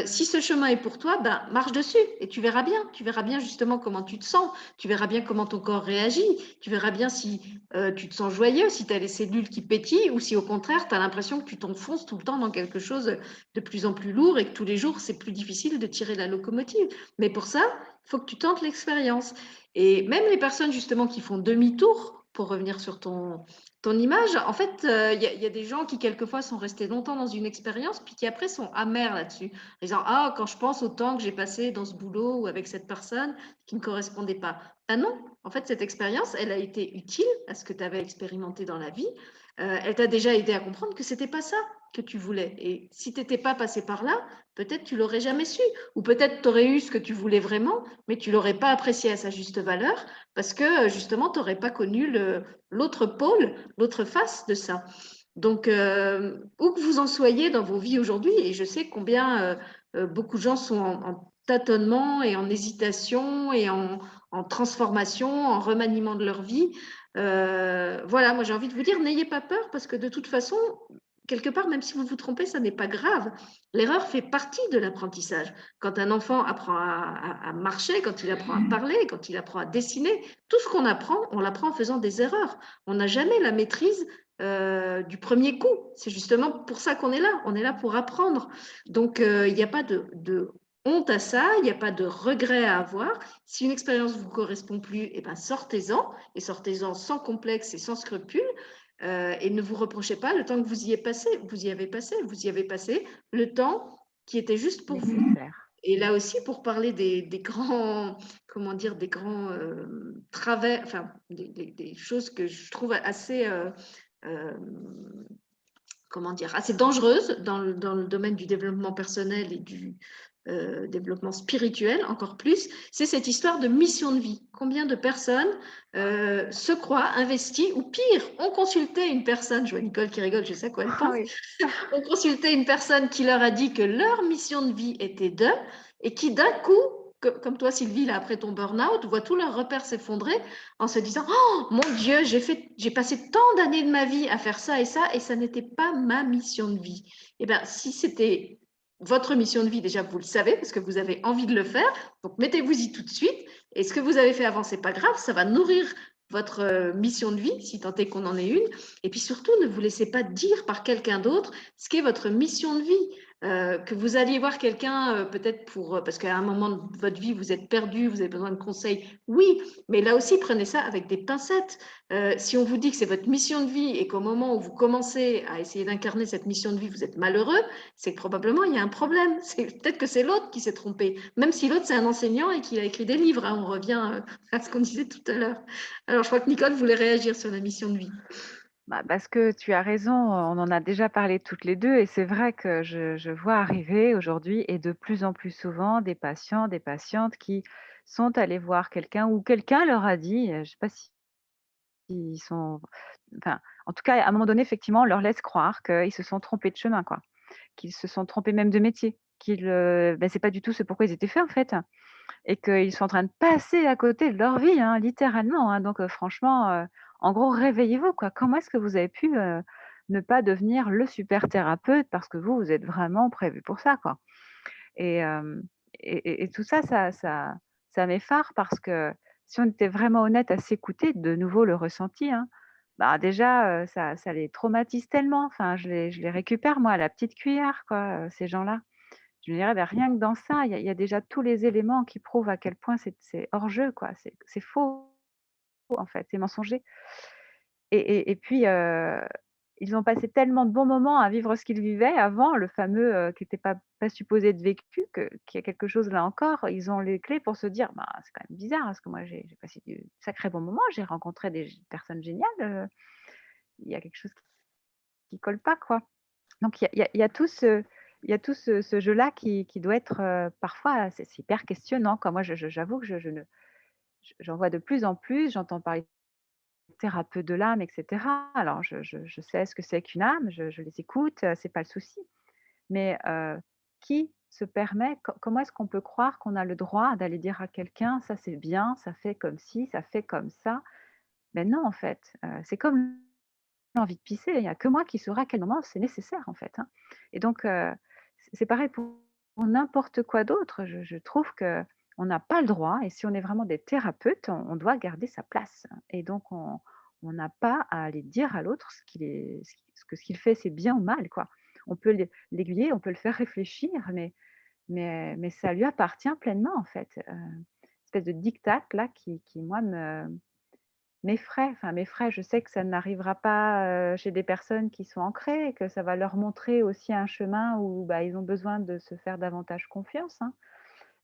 Si ce chemin est pour toi, ben, marche dessus et tu verras bien. Tu verras bien justement comment tu te sens. Tu verras bien comment ton corps réagit. Tu verras bien si tu te sens joyeux, si tu as les cellules qui pétillent ou si au contraire, tu as l'impression que tu t'enfonces tout le temps dans quelque chose de plus en plus lourd et que tous les jours, c'est plus difficile de tirer la locomotive. Mais pour ça, il faut que tu tentes l'expérience. Et même les personnes justement qui font demi-tour, pour revenir sur ton image, en fait, y a des gens qui quelquefois sont restés longtemps dans une expérience puis qui après sont amers là-dessus, en disant ah, quand je pense au temps que j'ai passé dans ce boulot ou avec cette personne qui ne correspondait pas. Ben non, en fait, cette expérience, elle a été utile à ce que tu avais expérimenté dans la vie. Elle t'a déjà aidé à comprendre que c'était pas ça que tu voulais. Et si tu n'étais pas passé par là, peut-être tu l'aurais jamais su. Ou peut-être tu aurais eu ce que tu voulais vraiment, mais tu l'aurais pas apprécié à sa juste valeur parce que justement, tu n'aurais pas connu l'autre pôle, l'autre face de ça. Donc, où que vous en soyez dans vos vies aujourd'hui, et je sais combien beaucoup de gens sont en tâtonnement et en hésitation et en transformation, en remaniement de leur vie. Voilà, moi j'ai envie de vous dire, n'ayez pas peur parce que de toute façon, quelque part, même si vous vous trompez, ça n'est pas grave. L'erreur fait partie de l'apprentissage. Quand un enfant apprend à marcher, quand il apprend à parler, quand il apprend à dessiner, tout ce qu'on apprend, on l'apprend en faisant des erreurs. On n'a jamais la maîtrise du premier coup. C'est justement pour ça qu'on est là. On est là pour apprendre. Donc, il n'y a pas de honte à ça, il n'y a pas de regret à avoir. Si une expérience ne vous correspond plus, eh ben, sortez-en et sortez-en sans complexe et sans scrupule. Et ne vous reprochez pas le temps que vous y avez passé le temps qui était juste pour vous. Nécessaire. Et là aussi, pour parler des grands, comment dire, des grands travers, enfin, des choses que je trouve assez, comment dire, assez dangereuses dans le domaine du développement personnel et du développement spirituel, encore plus, c'est cette histoire de mission de vie. Combien de personnes se croient investies, ou pire, ont consulté une personne, je vois Nicole qui rigole, je sais à quoi elle Ah pense, oui. ont consulté une personne qui leur a dit que leur mission de vie était d'eux, et qui d'un coup, comme toi Sylvie, là, après ton burn-out, voit tous leurs repères s'effondrer en se disant oh mon Dieu, j'ai passé tant d'années de ma vie à faire ça, et ça n'était pas ma mission de vie. Eh bien, si c'était votre mission de vie, déjà, vous le savez, parce que vous avez envie de le faire, donc mettez-vous-y tout de suite. Et ce que vous avez fait avant, c'est pas grave, ça va nourrir votre mission de vie, si tant est qu'on en ait une. Et puis surtout, ne vous laissez pas dire par quelqu'un d'autre ce qu'est votre mission de vie. Que vous alliez voir quelqu'un peut-être parce qu'à un moment de votre vie, vous êtes perdu, vous avez besoin de conseils, oui, mais là aussi, prenez ça avec des pincettes. Si on vous dit que c'est votre mission de vie et qu'au moment où vous commencez à essayer d'incarner cette mission de vie, vous êtes malheureux, c'est que probablement il y a un problème. Peut-être que c'est l'autre qui s'est trompé, même si l'autre c'est un enseignant et qu'il a écrit des livres. Hein, on revient à ce qu'on disait tout à l'heure. Alors, je crois que Nicole voulait réagir sur la mission de vie. Bah, parce que tu as raison, on en a déjà parlé toutes les deux et c'est vrai que je vois arriver aujourd'hui et de plus en plus souvent des patients, des patientes qui sont allés voir quelqu'un ou quelqu'un leur a dit, je ne sais pas si ils sont, enfin, en tout cas, à un moment donné, effectivement, on leur laisse croire qu'ils se sont trompés de chemin, quoi, qu'ils se sont trompés même de métier, c'est pas du tout ce pourquoi ils étaient faits en fait, et qu'ils sont en train de passer à côté de leur vie, hein, littéralement. Hein. Donc, franchement, en gros, réveillez-vous, quoi. Comment est-ce que vous avez pu ne pas devenir le super thérapeute parce que vous êtes vraiment prévu pour ça, quoi. Et, et tout ça, ça m'effare parce que si on était vraiment honnête à s'écouter, de nouveau le ressenti, hein, bah déjà, ça les traumatise tellement. Enfin, je les récupère, moi, à la petite cuillère, quoi, ces gens-là. Je dirais, ben, rien que dans ça, il y a déjà tous les éléments qui prouvent à quel point c'est hors jeu, quoi. C'est faux, en fait, c'est mensonger. Et puis, ils ont passé tellement de bons moments à vivre ce qu'ils vivaient avant, le fameux, qui était pas supposé être vécu, qu'il y a quelque chose là encore. Ils ont les clés pour se dire: «Bah, c'est quand même bizarre, parce que moi j'ai passé de sacrés bons moments, j'ai rencontré des personnes géniales, il y a quelque chose qui colle pas, quoi». Donc il y a tout ce jeu-là qui doit être, parfois c'est hyper questionnant, quoi. Moi j'avoue que je ne j'en vois de plus en plus, j'entends parler de thérapeutes de l'âme et cetera. Alors je sais ce que c'est qu'une âme, je les écoute, c'est pas le souci. Mais, qui se permet comment est-ce qu'on peut croire qu'on a le droit d'aller dire à quelqu'un: «Ça c'est bien, ça fait comme ci, ça fait comme ça». Mais non en fait, c'est comme l'envie de pisser, il y a que moi qui saurai à quel moment c'est nécessaire en fait, hein. Et donc, c'est pareil pour n'importe quoi d'autre. Je trouve qu'on n'a pas le droit, et si on est vraiment des thérapeutes, on doit garder sa place, et donc on n'a pas à aller dire à l'autre ce qu'il fait, c'est bien ou mal, quoi. On peut l'aiguiller, on peut le faire réfléchir, mais ça lui appartient pleinement en fait, espèce de diktat là qui moi m'effraie, enfin m'effraie. Je sais que ça n'arrivera pas, chez des personnes qui sont ancrées, et que ça va leur montrer aussi un chemin où, bah, ils ont besoin de se faire davantage confiance, hein.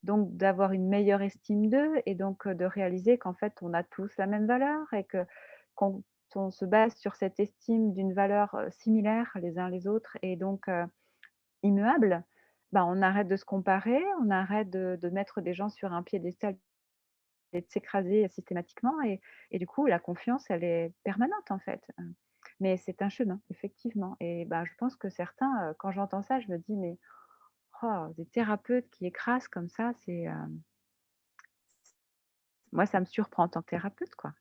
Donc d'avoir une meilleure estime d'eux, et donc, de réaliser qu'en fait on a tous la même valeur, et que quand on se base sur cette estime d'une valeur, similaire les uns les autres, et donc, immuable, bah, on arrête de se comparer, on arrête de mettre des gens sur un piédestal et de s'écraser systématiquement, et du coup, la confiance, elle est permanente, en fait, mais c'est un chemin, effectivement, et bah, je pense que certains, quand j'entends ça, je me dis: «Mais, oh, des thérapeutes qui écrasent comme ça, c'est, moi, ça me surprend en tant que thérapeute, quoi.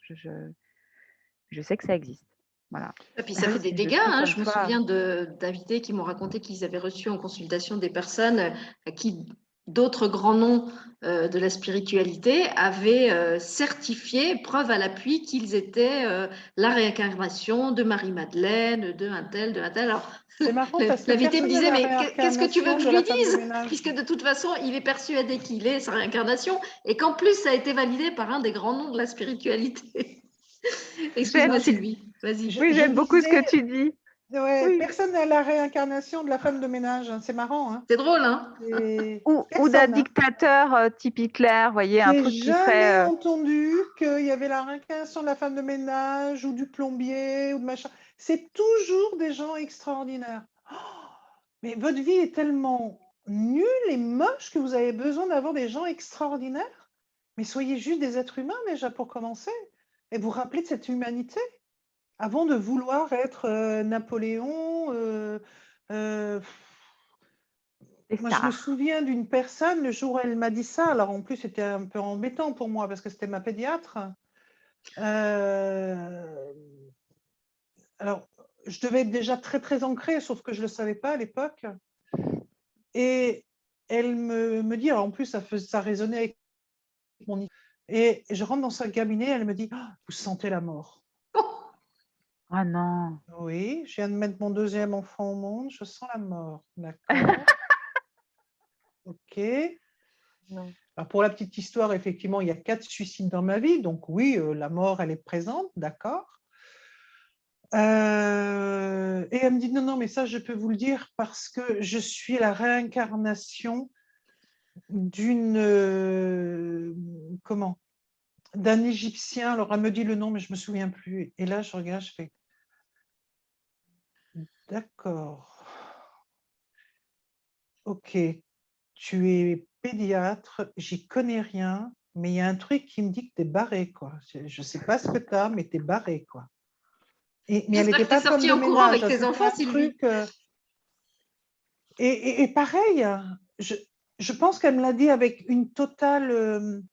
Je sais que ça existe. Voilà. Et puis ça fait des Et je dégâts, suis hein. comme Je me toi. souviens d'invités qui m'ont raconté qu'ils avaient reçu en consultation des personnes à qui d'autres grands noms de la spiritualité avaient certifié, preuve à l'appui, qu'ils étaient la réincarnation de Marie-Madeleine, de un tel, de un tel. Alors, C'est marrant parce que l'invité me personne n'a disait, la mais qu'est-ce que tu veux réincarnation que de je lui la femme de dise? ménage. Puisque de toute façon, il est persuadé qu'il est sa réincarnation, et qu'en plus, ça a été validé par un des grands noms de la spiritualité. J'aime Excuse-moi, ce que Sylvie, vas-y. Oui, Je j'aime beaucoup ce que disais, tu dis. ouais, Oui. personne n'a la réincarnation de la femme de ménage, hein. C'est marrant, hein. C'est drôle, hein? Ou d'un Personne, hein. dictateur, type Hitler, vous voyez? Un J'ai truc qui jamais serait, entendu qu'il y avait la réincarnation de la femme de ménage ou du plombier ou de machin. C'est toujours des gens extraordinaires. Oh, mais votre vie est tellement nulle et moche que vous avez besoin d'avoir des gens extraordinaires. Mais soyez juste des êtres humains déjà pour commencer, et vous rappelez de cette humanité avant de vouloir être Napoléon. des Moi, je me stars. souviens d'une personne, le jour où elle m'a dit ça, alors en plus c'était un peu embêtant pour moi parce que c'était ma pédiatre. Euh, alors, je devais être déjà très très ancrée, sauf que je ne le savais pas à l'époque. Et elle me dit, alors en plus ça résonnait avec mon... Et je rentre dans son cabinet, elle me dit, ah, vous sentez la mort? Oh non! Oui, je viens de mettre mon deuxième enfant au monde, je sens la mort. D'accord, ok. Non. Alors pour la petite histoire, effectivement, il y a 4 suicides dans ma vie, donc oui, la mort, elle est présente, d'accord. Et elle me dit, non, non, mais ça, je peux vous le dire parce que je suis la réincarnation comment? D'un Égyptien. Alors elle me dit le nom, mais je me souviens plus. Et là, je regarde, je fais, d'accord. Ok, tu es pédiatre, j'y connais rien, mais il y a un truc qui me dit que tu es barré, quoi. Je ne sais pas ce que tu as, mais tu es barré, quoi. Mais elle J'espère n'était que tu es pas femme sortie de en courant ménage, avec hein, tes c'était enfants, un Sylvie. truc. Et pareil, je pense qu'elle me l'a dit avec une totale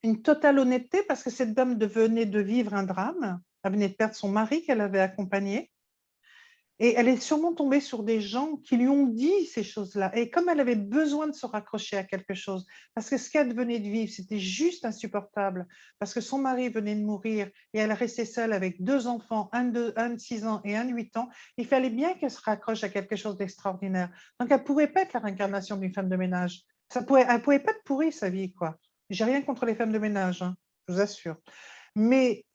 honnêteté, parce que cette dame venait de vivre un drame. Elle venait de perdre son mari qu'elle avait accompagné. Et elle est sûrement tombée sur des gens qui lui ont dit ces choses-là. Et comme elle avait besoin de se raccrocher à quelque chose, parce que ce qu'elle venait de vivre, c'était juste insupportable, parce que son mari venait de mourir et elle restait seule avec 2 enfants, un de 6 ans et un de 8 ans, il fallait bien qu'elle se raccroche à quelque chose d'extraordinaire. Donc, elle ne pouvait pas être la réincarnation d'une femme de ménage. Elle ne pouvait pas être pourrie, sa vie, quoi. J'ai rien contre les femmes de ménage, hein, je vous assure. Mais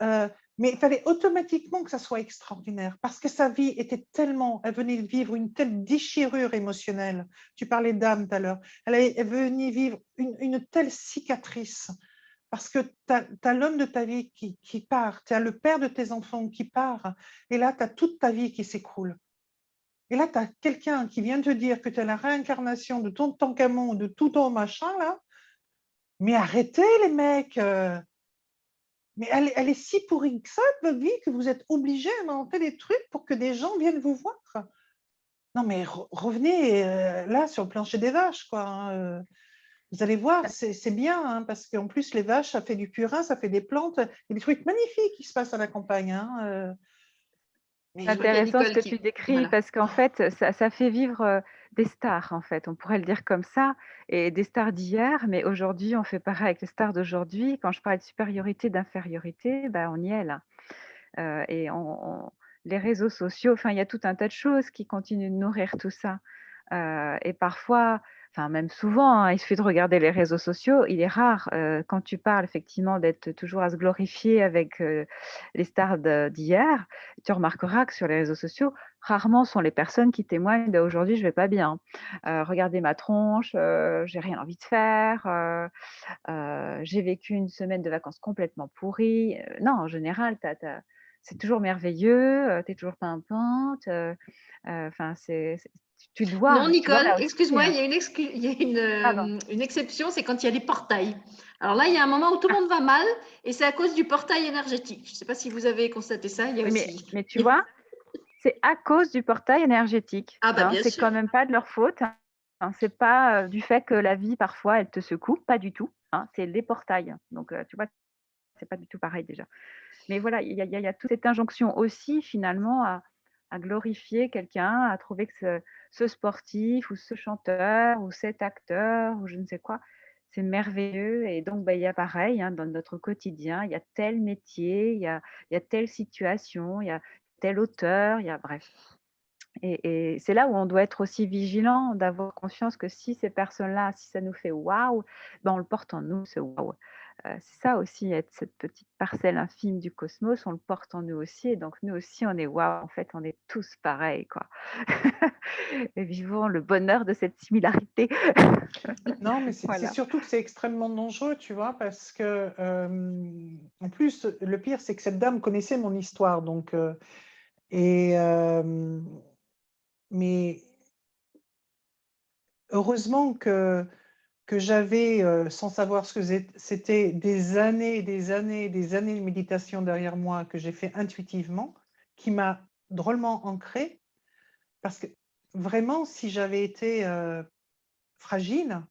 il fallait automatiquement que ça soit extraordinaire parce que sa vie était tellement, elle venait de vivre une telle déchirure émotionnelle. Tu parlais d'âme tout à l'heure. Elle venait vivre une telle cicatrice parce que tu as l'homme de ta vie qui part, tu as le père de tes enfants qui part et là, tu as toute ta vie qui s'écroule. Et là, tu as quelqu'un qui vient te dire que tu es la réincarnation de ton Tankhamon, de tout ton machin là. Mais arrêtez les mecs mais elle est si pourrie que ça, votre vie, que vous êtes obligé d'inventer des trucs pour que des gens viennent vous voir. Non, mais revenez là sur le plancher des vaches, quoi. Hein. Vous allez voir, c'est bien, hein, parce qu'en plus, les vaches, ça fait du purin, ça fait des plantes, il y a des trucs magnifiques qui se passent à la campagne. Hein. C'est Je vois qu'il y a intéressant ce Nicole que qui... tu décris Voilà. parce qu'en fait, ça fait vivre des stars, en fait. On pourrait le dire comme ça, et des stars d'hier, mais aujourd'hui, on fait pareil avec les stars d'aujourd'hui. Quand je parlais de supériorité, d'infériorité, bah, on y est là. Et les réseaux sociaux, enfin, il y a tout un tas de choses qui continuent de nourrir tout ça. Et parfois, enfin même souvent, hein, il suffit de regarder les réseaux sociaux. Il est rare, quand tu parles effectivement d'être toujours à se glorifier avec les stars d'hier, tu remarqueras que sur les réseaux sociaux, rarement sont les personnes qui témoignent d'aujourd'hui je vais pas bien. Regardez ma tronche, j'ai rien envie de faire, j'ai vécu une semaine de vacances complètement pourrie. Non, en général, c'est toujours merveilleux, tu es toujours pimpante. Enfin, tu Non, dois, tu vois, Nicole, là aussi. excuse-moi, Hein. il y a Pardon. une exception, c'est quand il y a des portails. Alors là, il y a un moment où tout le monde va mal et c'est à cause du portail énergétique. Je ne sais pas si vous avez constaté ça, il y a Oui, aussi. mais tu vois, c'est à cause du portail énergétique. Ah bah Hein, bien c'est sûr. quand même pas de leur faute. Hein, c'est pas du fait que la vie, parfois, elle te secoue, pas du tout. Hein, c'est les portails. Donc, tu vois, c'est pas du tout pareil déjà. Mais voilà, il y a toute cette injonction aussi finalement à glorifier quelqu'un, à trouver que ce sportif ou ce chanteur ou cet acteur ou je ne sais quoi, c'est merveilleux. Et donc, bah, il y a pareil, hein, dans notre quotidien, il y a tel métier, il y a telle situation, il y a tel auteur, il y a bref. Et c'est là où on doit être aussi vigilant, d'avoir conscience que si ces personnes-là, si ça nous fait waouh, ben on le porte en nous, ce waouh. C'est ça aussi, être cette petite parcelle infime du cosmos, on le porte en nous aussi. Et donc, nous aussi, on est waouh. En fait, on est tous pareils, quoi. Et vivons le bonheur de cette similarité. Non, mais c'est Voilà. surtout que c'est extrêmement dangereux, tu vois, parce que, en plus, le pire, c'est que cette dame connaissait mon histoire, donc, et, mais heureusement que j'avais, sans savoir ce que c'était, des années, des années, des années de méditation derrière moi que j'ai fait intuitivement, qui m'a drôlement ancrée, parce que vraiment, si j'avais été fragile,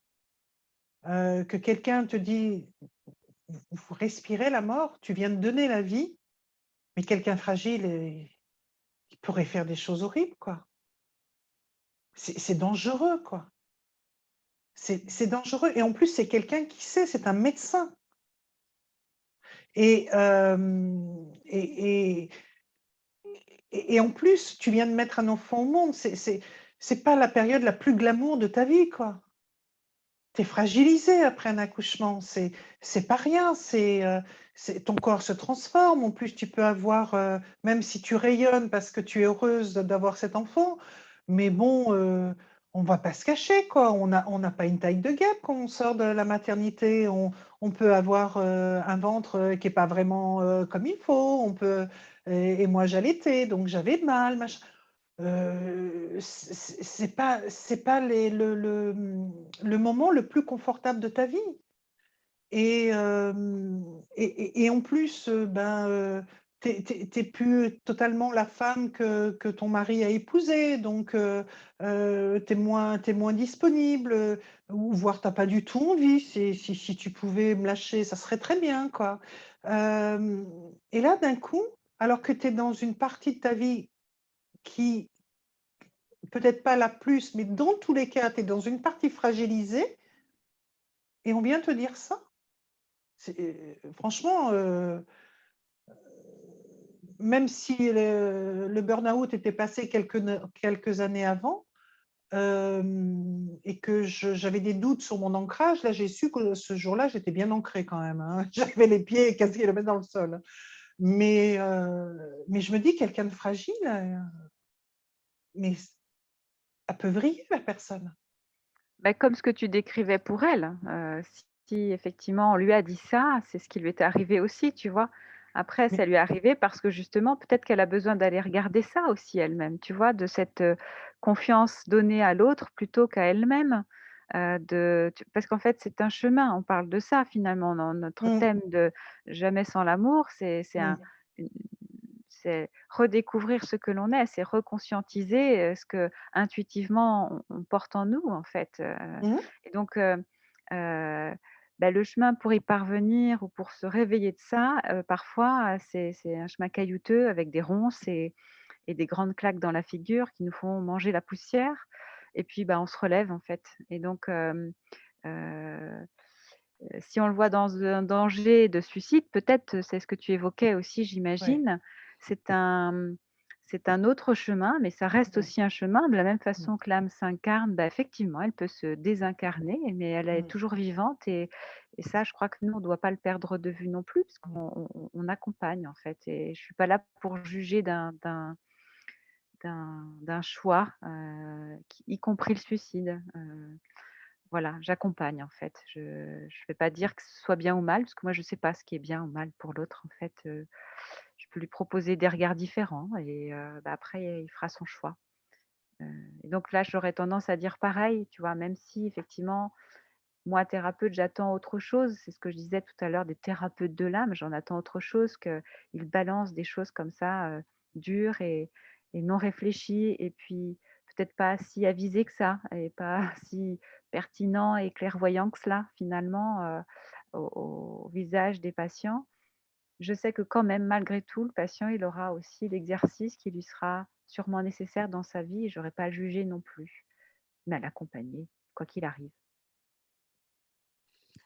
que quelqu'un te dit, vous respirez la mort, tu viens de donner la vie, mais quelqu'un fragile, il pourrait faire des choses horribles, quoi. C'est dangereux, quoi. C'est dangereux. Et en plus, c'est quelqu'un qui sait, c'est un médecin. Et, et, et en plus, tu viens de mettre un enfant au monde. C'est pas la période la plus glamour de ta vie, quoi. Tu es fragilisé après un accouchement. C'est pas rien. Ton corps se transforme. En plus, tu peux avoir, même si tu rayonnes parce que tu es heureuse d'avoir cet enfant, mais bon, on va pas se cacher, quoi. On n'a pas une taille de guêpe quand on sort de la maternité. On peut avoir un ventre qui est pas vraiment comme il faut. Et moi, j'allaitais, donc j'avais mal, machin. C'est pas le moment le plus confortable de ta vie. Et, en plus, t'es plus totalement la femme que ton mari a épousée, donc t'es moins disponible, ou voire t'as pas du tout envie. Si tu pouvais me lâcher, ça serait très bien, quoi. Et là, d'un coup, alors que tu es dans une partie de ta vie qui peut-être pas la plus, mais dans tous les cas, tu es dans une partie fragilisée et on vient te dire ça. Franchement, même si le burn-out était passé quelques années avant, et que j'avais des doutes sur mon ancrage, là, j'ai su que ce jour-là, j'étais bien ancrée quand même, hein. J'avais les pieds 15 km dans le sol. Mais je me dis, quelqu'un de fragile, mais elle peut vriller, la personne. Bah, comme ce que tu décrivais pour elle, si effectivement on lui a dit ça, c'est ce qui lui est arrivé aussi, tu vois? Après, ça Mais, lui est arrivé parce que justement, peut-être qu'elle a besoin d'aller regarder ça aussi elle-même, tu vois? De cette, confiance donnée à l'autre plutôt qu'à elle-même, parce qu'en fait, c'est un chemin, on parle de ça finalement dans notre mm, thème de «Jamais sans l'amour», mm, une c'est redécouvrir ce que l'on est, c'est reconscientiser, ce que intuitivement on porte en nous en fait, mm, et donc heu, bah, le chemin pour y parvenir ou pour se réveiller de ça, parfois, c'est un chemin caillouteux avec des ronces et des grandes claques dans la figure qui nous font manger la poussière et puis, bah, on se relève en fait et donc heu, si on le voit dans un danger de suicide, peut-être, c'est ce que tu évoquais aussi ouais, j'imagine, c'est un, c'est un autre chemin, mais ça reste mm, aussi un chemin. De la même mm, façon que l'âme s'incarne, bah, effectivement, elle peut se désincarner, mais elle est mm, toujours vivante et ça, je crois que nous, on ne doit pas le perdre de vue non plus, parce mm. qu'on accompagne, en fait et je suis pas là pour juger d'un choix, qui y compris le suicide, voilà, j'accompagne en fait. Je ne vais pas dire que ce soit bien ou mal, parce que moi je sais pas ce qui est bien ou mal pour l'autre en fait, je peux lui proposer des regards différents et bah, après il fera son choix. Heu et donc là, j'aurais tendance à dire pareil, tu vois? Même si effectivement, moi thérapeute, j'attends autre chose. C'est ce que je disais tout à l'heure des thérapeutes de l'âme, j'en attends autre chose qu'ils balancent des choses comme ça, dures et non réfléchies et puis peut-être pas si avisées que ça et pas si pertinents et clairvoyants que cela finalement, au visage des patients. Je sais que quand même malgré tout, le patient, il aura aussi l'exercice qui lui sera sûrement nécessaire dans sa vie et j'aurais pas à le juger non plus, mais à l'accompagner, quoi qu'il arrive.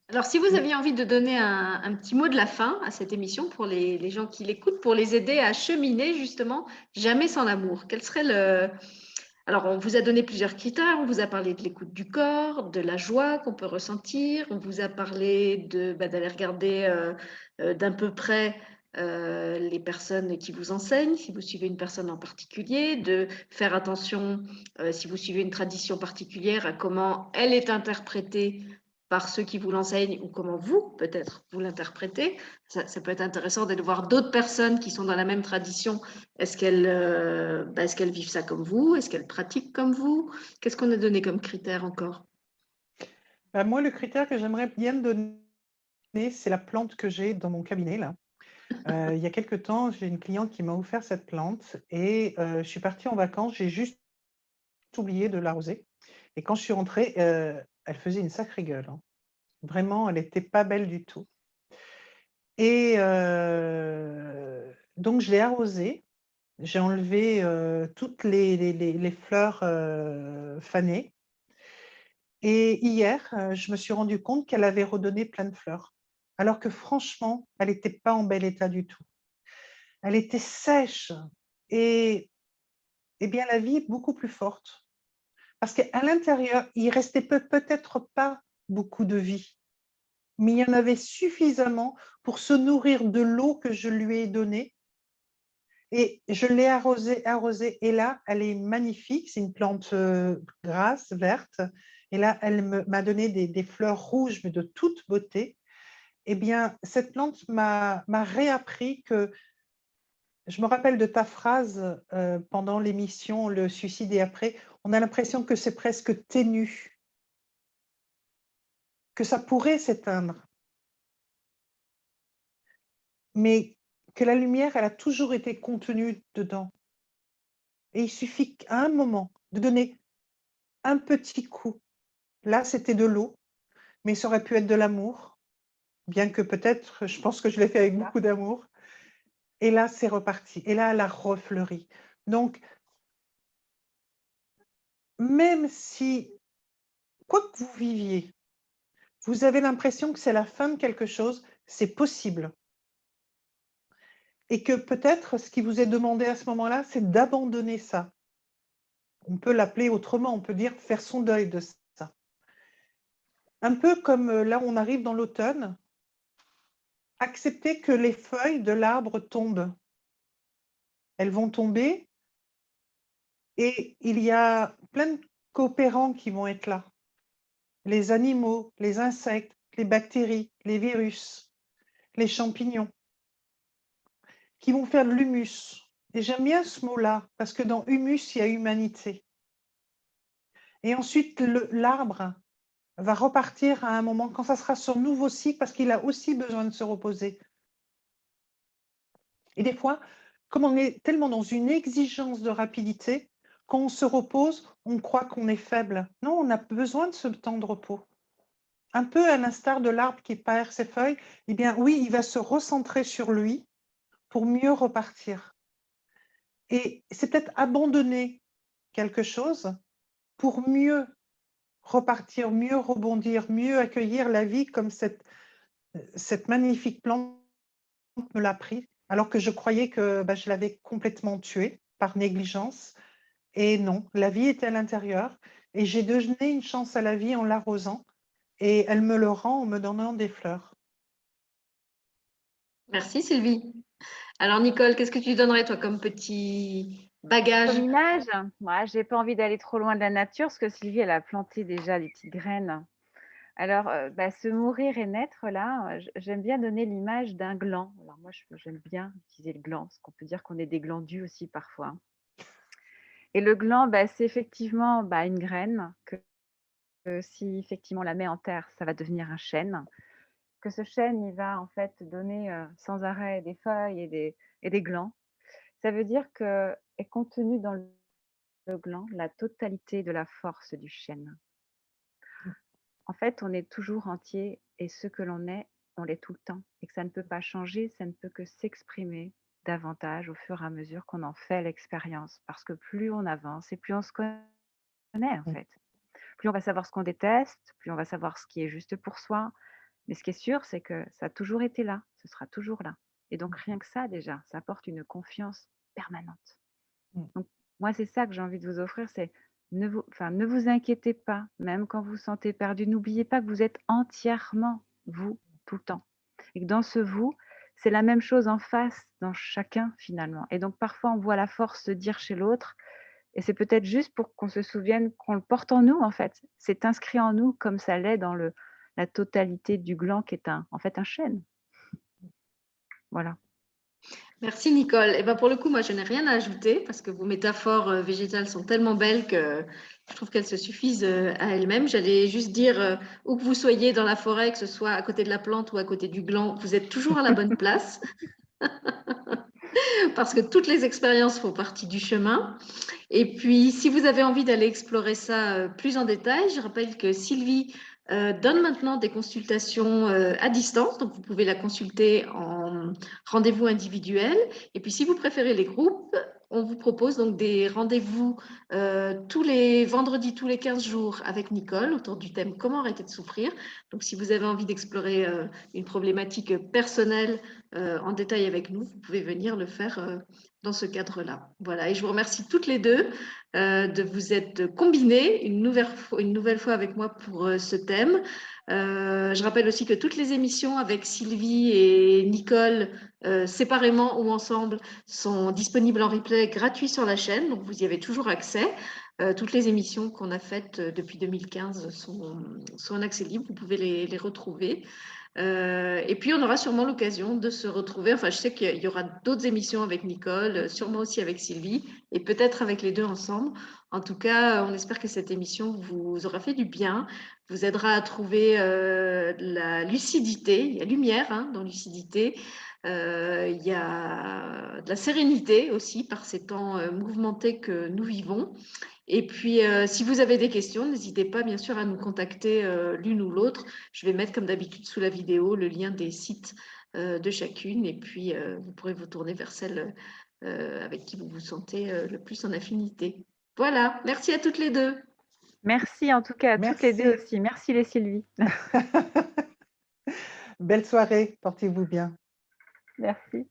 Alors, si vous Mais, aviez envie de donner un petit mot de la fin à cette émission pour les gens qui l'écoutent, pour les aider à cheminer justement jamais sans l'amour, quel serait le... Alors, on vous a donné plusieurs critères, on vous a parlé de l'écoute du corps, de la joie qu'on peut ressentir, on vous a parlé d'aller regarder d'un peu près les personnes qui vous enseignent, si vous suivez une personne en particulier, de faire attention, si vous suivez une tradition particulière, à comment elle est interprétée par ceux qui vous l'enseignent ou comment vous, peut-être, vous l'interprétez. Ça peut être intéressant de voir d'autres personnes qui sont dans la même tradition. Est-ce qu'elles vivent ça comme vous? Est-ce qu'elles pratiquent comme vous? Qu'est-ce qu'on a donné comme critère encore? bah, moi, le critère que j'aimerais bien donner, c'est la plante que j'ai dans mon cabinet, là. Il y a quelque temps, j'ai une cliente qui m'a offert cette plante et je suis partie en vacances, j'ai juste oublié de l'arroser et quand je suis rentrée, elle faisait une sacrée gueule, hein. Vraiment, elle était pas belle du tout et donc je l'ai arrosée, j'ai enlevé, toutes les fleurs, fanées et hier, je me suis rendue compte qu'elle avait redonné plein de fleurs. Alors que franchement, elle était pas en bel état du tout. Elle était sèche et bien la vie est beaucoup plus forte. Parce qu'à l'intérieur, il restait peut-être pas beaucoup de vie, mais il y en avait suffisamment pour se nourrir de l'eau que je lui ai donnée et je l'ai arrosée et là, elle est magnifique. C'est une plante, grasse, verte et là, elle m'a donné des fleurs rouges, mais de toute beauté. Eh bien, cette plante m'a réappris que je me rappelle de ta phrase, pendant l'émission «Le suicide et après», on a l'impression que c'est presque ténu, que ça pourrait s'éteindre, mais que la lumière, elle a toujours été contenue dedans et il suffit qu'à un moment de donner un petit coup. Là, c'était de l'eau, mais ça aurait pu être de l'amour, bien que peut-être, je pense que je l'ai fait avec beaucoup d'amour et là, c'est reparti et là, elle a refleuri. Donc même si, quoi que vous viviez, vous avez l'impression que c'est la fin de quelque chose, c'est possible. Et que peut-être ce qui vous est demandé à ce moment-là, c'est d'abandonner ça. On peut l'appeler autrement, on peut dire faire son deuil de ça. Un peu comme là, on arrive dans l'automne, accepter que les feuilles de l'arbre tombent. Elles vont tomber et il y a plein de coopérants qui vont être là. Les animaux, les insectes, les bactéries, les virus, les champignons, qui vont faire de l'humus. Et j'aime bien ce mot-là, parce que dans humus, il y a humanité. Et ensuite, l'arbre va repartir à un moment quand ça sera son nouveau cycle, parce qu'il a aussi besoin de se reposer. Et des fois, comme on est tellement dans une exigence de rapidité, quand on se repose, on croit qu'on est faible. Non, on a besoin de ce temps de repos. Un peu à l'instar de l'arbre qui perd ses feuilles, eh bien oui, il va se recentrer sur lui pour mieux repartir. Et c'est peut-être abandonner quelque chose pour mieux repartir, mieux rebondir, mieux accueillir la vie comme cette magnifique plante me l'a pris, alors que je croyais que je l'avais complètement tuée par négligence. Et non, la vie était à l'intérieur et j'ai donné une chance à la vie en l'arrosant et elle me le rend en me donnant des fleurs. Merci Sylvie. Alors Nicole, qu'est-ce que tu donnerais toi comme petit bagage? Comme image, moi, j'ai pas envie d'aller trop loin de la nature parce que Sylvie, elle a planté déjà des petites graines. Alors, se mourir et naître là, j'aime bien donner l'image d'un gland. Alors moi, j'aime bien utiliser le gland, parce qu'on peut dire qu'on est des glandus aussi parfois, hein. Et le gland, c'est effectivement, une graine que si effectivement on la met en terre, ça va devenir un chêne. Que ce chêne, il va en fait donner, sans arrêt des feuilles et des glands. Ça veut dire qu'est contenue dans le gland la totalité de la force du chêne. En fait, on est toujours entier et ce que l'on est, on l'est tout le temps et que ça ne peut pas changer, ça ne peut que s'exprimer davantage au fur et à mesure qu'on en fait l'expérience. Parce que plus on avance et plus on se connaît en fait. Plus on va savoir ce qu'on déteste, plus on va savoir ce qui est juste pour soi. Mais ce qui est sûr, c'est que ça a toujours été là, ce sera toujours là. Et donc rien que ça déjà, ça apporte une confiance permanente. Donc moi, c'est ça que j'ai envie de vous offrir, c'est ne vous inquiétez pas, même quand vous vous sentez perdu. N'oubliez pas que vous êtes entièrement vous tout le temps. Et que dans ce vous, c'est la même chose en face dans chacun finalement. Et donc parfois, on voit la force se dire chez l'autre. Et c'est peut-être juste pour qu'on se souvienne qu'on le porte en nous en fait. C'est inscrit en nous comme ça l'est dans la totalité du gland qui est en fait un chêne. Voilà. Merci Nicole. Et ben pour le coup, moi, je n'ai rien à ajouter parce que vos métaphores végétales sont tellement belles que je trouve qu'elles se suffisent à elles-mêmes. J'allais juste dire, où que vous soyez dans la forêt, que ce soit à côté de la plante ou à côté du gland, vous êtes toujours à la bonne place parce que toutes les expériences font partie du chemin. Et puis, si vous avez envie d'aller explorer ça plus en détail, je rappelle que Sylvie donne maintenant des consultations à distance, donc vous pouvez la consulter en rendez-vous individuel. Et puis, si vous préférez les groupes, on vous propose donc des rendez-vous tous les vendredis, tous les 15 jours avec Nicole autour du thème Comment arrêter de souffrir. Donc, si vous avez envie d'explorer une problématique personnelle en détail avec nous, vous pouvez venir le faire dans ce cadre-là. Voilà, et je vous remercie toutes les deux de vous être combinées une nouvelle fois avec moi pour ce thème. Je rappelle aussi que toutes les émissions avec Sylvie et Nicole, séparément ou ensemble, sont disponibles en replay gratuit sur la chaîne, donc vous y avez toujours accès. Toutes les émissions qu'on a faites depuis 2015 sont en accès libre, vous pouvez les retrouver. Et puis, on aura sûrement l'occasion de se retrouver. Enfin, je sais qu'il y aura d'autres émissions avec Nicole, sûrement aussi avec Sylvie, et peut-être avec les deux ensemble. En tout cas, on espère que cette émission vous aura fait du bien, vous aidera à trouver la lucidité. Il y a lumière dans lucidité. Il y a de la sérénité aussi par ces temps mouvementés que nous vivons. Et puis, si vous avez des questions, n'hésitez pas bien sûr à nous contacter l'une ou l'autre. Je vais mettre comme d'habitude sous la vidéo le lien des sites de chacune et puis vous pourrez vous tourner vers celle avec qui vous vous sentez le plus en affinité. Voilà, merci à toutes les deux. Merci en tout cas à toutes les deux Merci. aussi. Merci les Sylvie. Belle soirée, portez-vous bien. Merci.